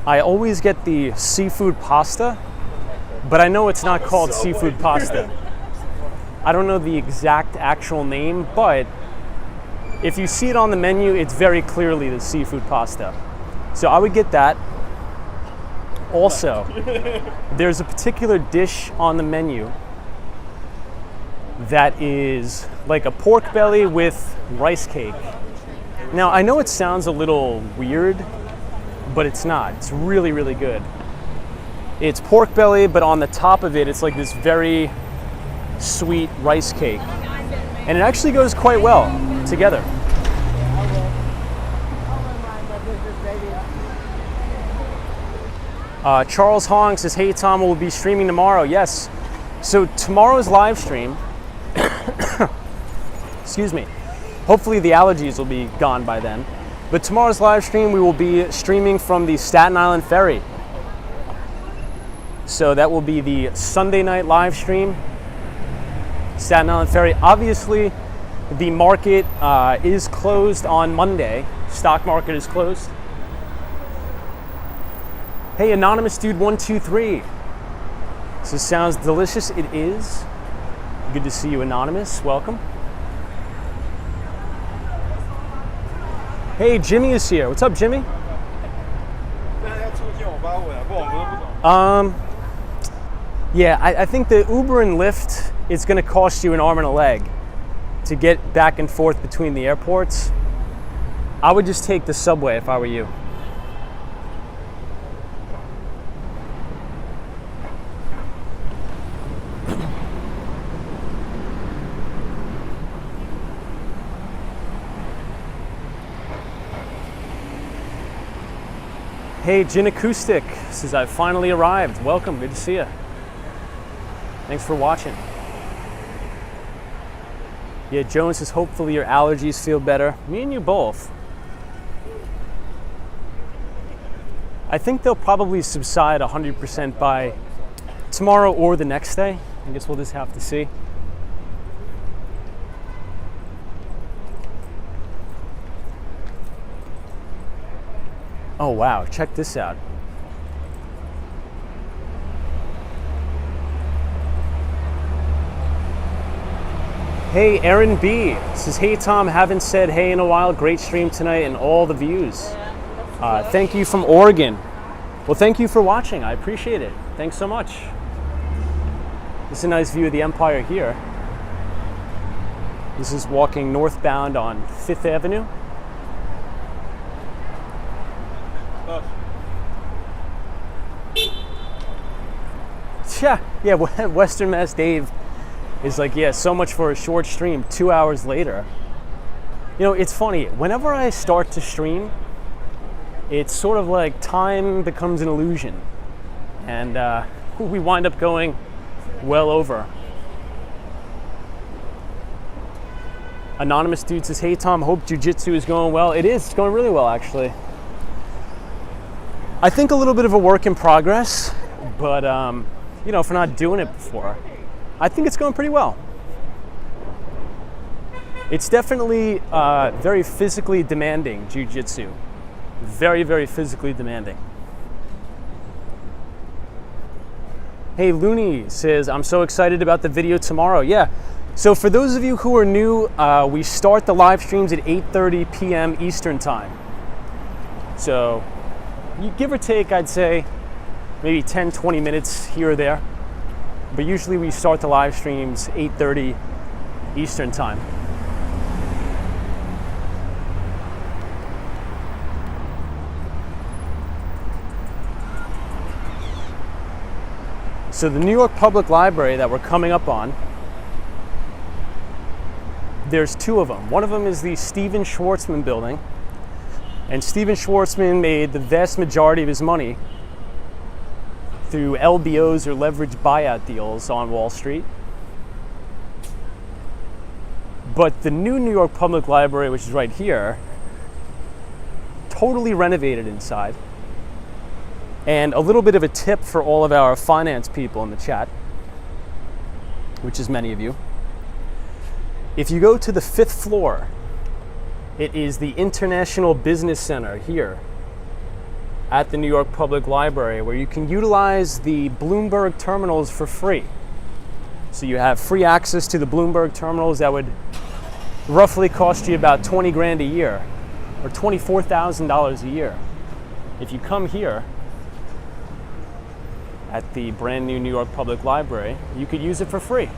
I always get the seafood pasta, but I know it's not called seafood pasta. I don't know the exact actual name, but if you see it on the menu, it's very clearly the seafood pasta. So I would get that. Also, there's a particular dish on the menu that is like a pork belly with rice cake. Now, I know it sounds a little weird, but it's not. It's really, really good. It's pork belly, but on the top of it, it's like this very sweet rice cake. And it actually goes quite well together. Charles Hong says, hey Tom, we'll be streaming tomorrow. Yes. So tomorrow's live stream, excuse me, hopefully the allergies will be gone by then. But tomorrow's live stream, we will be streaming from the Staten Island Ferry. So that will be the Sunday night live stream, Staten Island Ferry. Obviously, the market is closed on Monday. Stock market is closed. Hey, Anonymous Dude 123. So sounds delicious. It is. Good to see you, Anonymous. Welcome. Hey, Jimmy is here. What's up, Jimmy? Yeah, I think the Uber and Lyft is going to cost you an arm and a leg to get back and forth between the airports. I would just take the subway if I were you. Hey, Gin Acoustic says, I've finally arrived. Welcome, good to see you. Thanks for watching. Yeah, Jones says, hopefully your allergies feel better. Me and you both. I think they'll probably subside 100% by tomorrow or the next day. I guess we'll just have to see. Oh wow, check this out. Hey, Aaron B says, hey Tom, haven't said hey in a while. Great stream tonight and all the views. Thank you from Oregon. Well, thank you for watching. I appreciate it. Thanks so much. This is a nice view of the Empire here. This is walking northbound on 5th Avenue. Yeah, Western Mass Dave is like, yeah, so much for a short stream, 2 hours later. You know, it's funny, whenever I start to stream, it's sort of like time becomes an illusion. And we wind up going well over. Anonymous Dude says, hey Tom, hope jiu-jitsu is going well. It is, it's going really well actually. I think a little bit of a work in progress, but you know, for not doing it before, I think it's going pretty well. It's definitely very physically demanding, jiu-jitsu. Very, very physically demanding. Hey, Looney says, I'm so excited about the video tomorrow. Yeah, so for those of you who are new, we start the live streams at 8:30 p.m. Eastern time. So, you give or take, I'd say, maybe 10, 20 minutes here or there. But usually we start the live streams 8:30 Eastern time. So the New York Public Library that we're coming up on, there's two of them. One of them is the Stephen Schwarzman building. And Stephen Schwarzman made the vast majority of his money through LBOs or leveraged buyout deals on Wall Street. But the new New York Public Library, which is right here, totally renovated inside. And a little bit of a tip for all of our finance people in the chat, which is many of you. If you go to the 5th floor, it is the International Business Center here at the New York Public Library, where you can utilize the Bloomberg terminals for free. So you have free access to the Bloomberg terminals that would roughly cost you about 20 grand a year, or $24,000 a year. If you come here at the brand new New York Public Library, you could use it for free.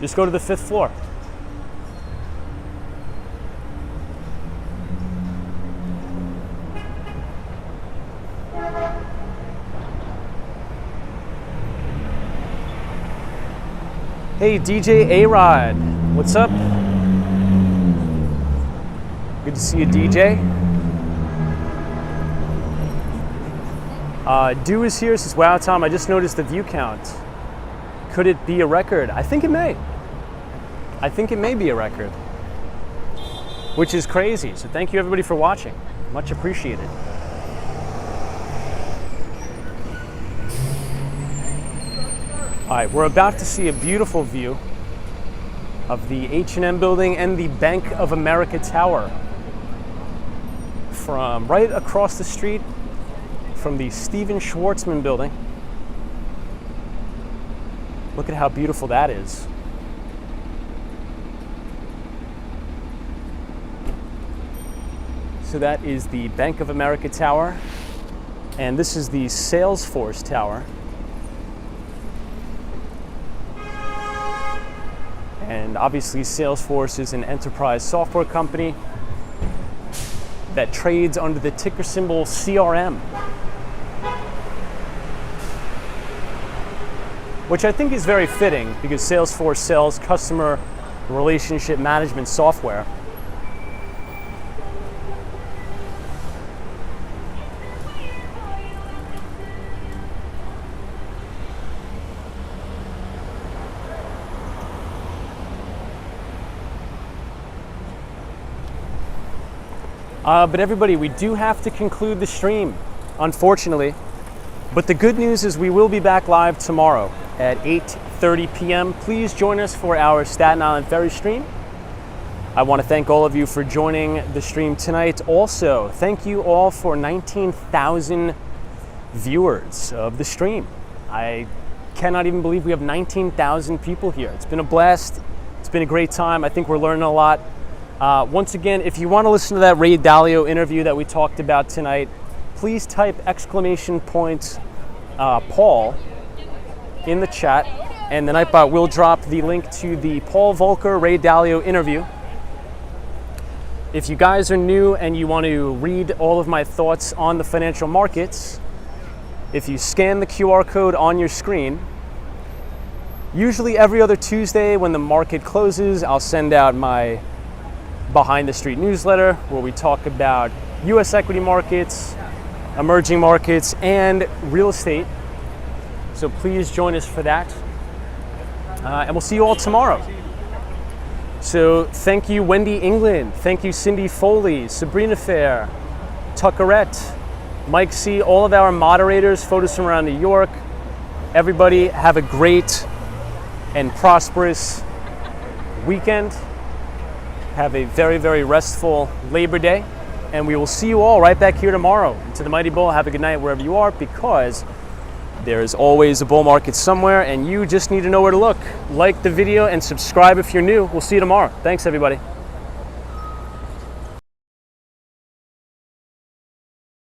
Just go to the 5th floor. Hey, DJ A-Rod, what's up? Good to see you, DJ. Dew is here, says, wow, Tom, I just noticed the view count. Could it be a record? I think it may. I think it may be a record, which is crazy. So thank you everybody for watching. Much appreciated. All right, we're about to see a beautiful view of the H&M building and the Bank of America Tower from right across the street from the Stephen Schwarzman building. Look at how beautiful that is. So that is the Bank of America Tower, and this is the Salesforce Tower. And obviously Salesforce is an enterprise software company that trades under the ticker symbol CRM, which I think is very fitting because Salesforce sells customer relationship management software. But everybody, we do have to conclude the stream, unfortunately. But the good news is we will be back live tomorrow at 8:30 p.m. Please join us for our Staten Island Ferry stream. I want to thank all of you for joining the stream tonight. Also, thank you all for 19,000 viewers of the stream. I cannot even believe we have 19,000 people here. It's been a blast. It's been a great time. I think we're learning a lot. Once again, if you want to listen to that Ray Dalio interview that we talked about tonight, please type !Paul in the chat, and the Nightbot will drop the link to the Paul Volcker Ray Dalio interview. If you guys are new and you want to read all of my thoughts on the financial markets, if you scan the QR code on your screen, usually every other Tuesday when the market closes, I'll send out my Behind the Street newsletter where we talk about US equity markets, emerging markets, and real estate. So please join us for that. And we'll see you all tomorrow. So thank you, Wendy England. Thank you, Cindy Foley, Sabrina Fair, Tuckerette, Mike C., all of our moderators, photos from around New York. Everybody have a great and prosperous weekend. Have a very, very restful Labor Day, and we will see you all right back here tomorrow. To the Mighty Bull, have a good night wherever you are, because there is always a bull market somewhere, and you just need to know where to look. Like the video and subscribe if you're new. We'll see you tomorrow. Thanks, everybody.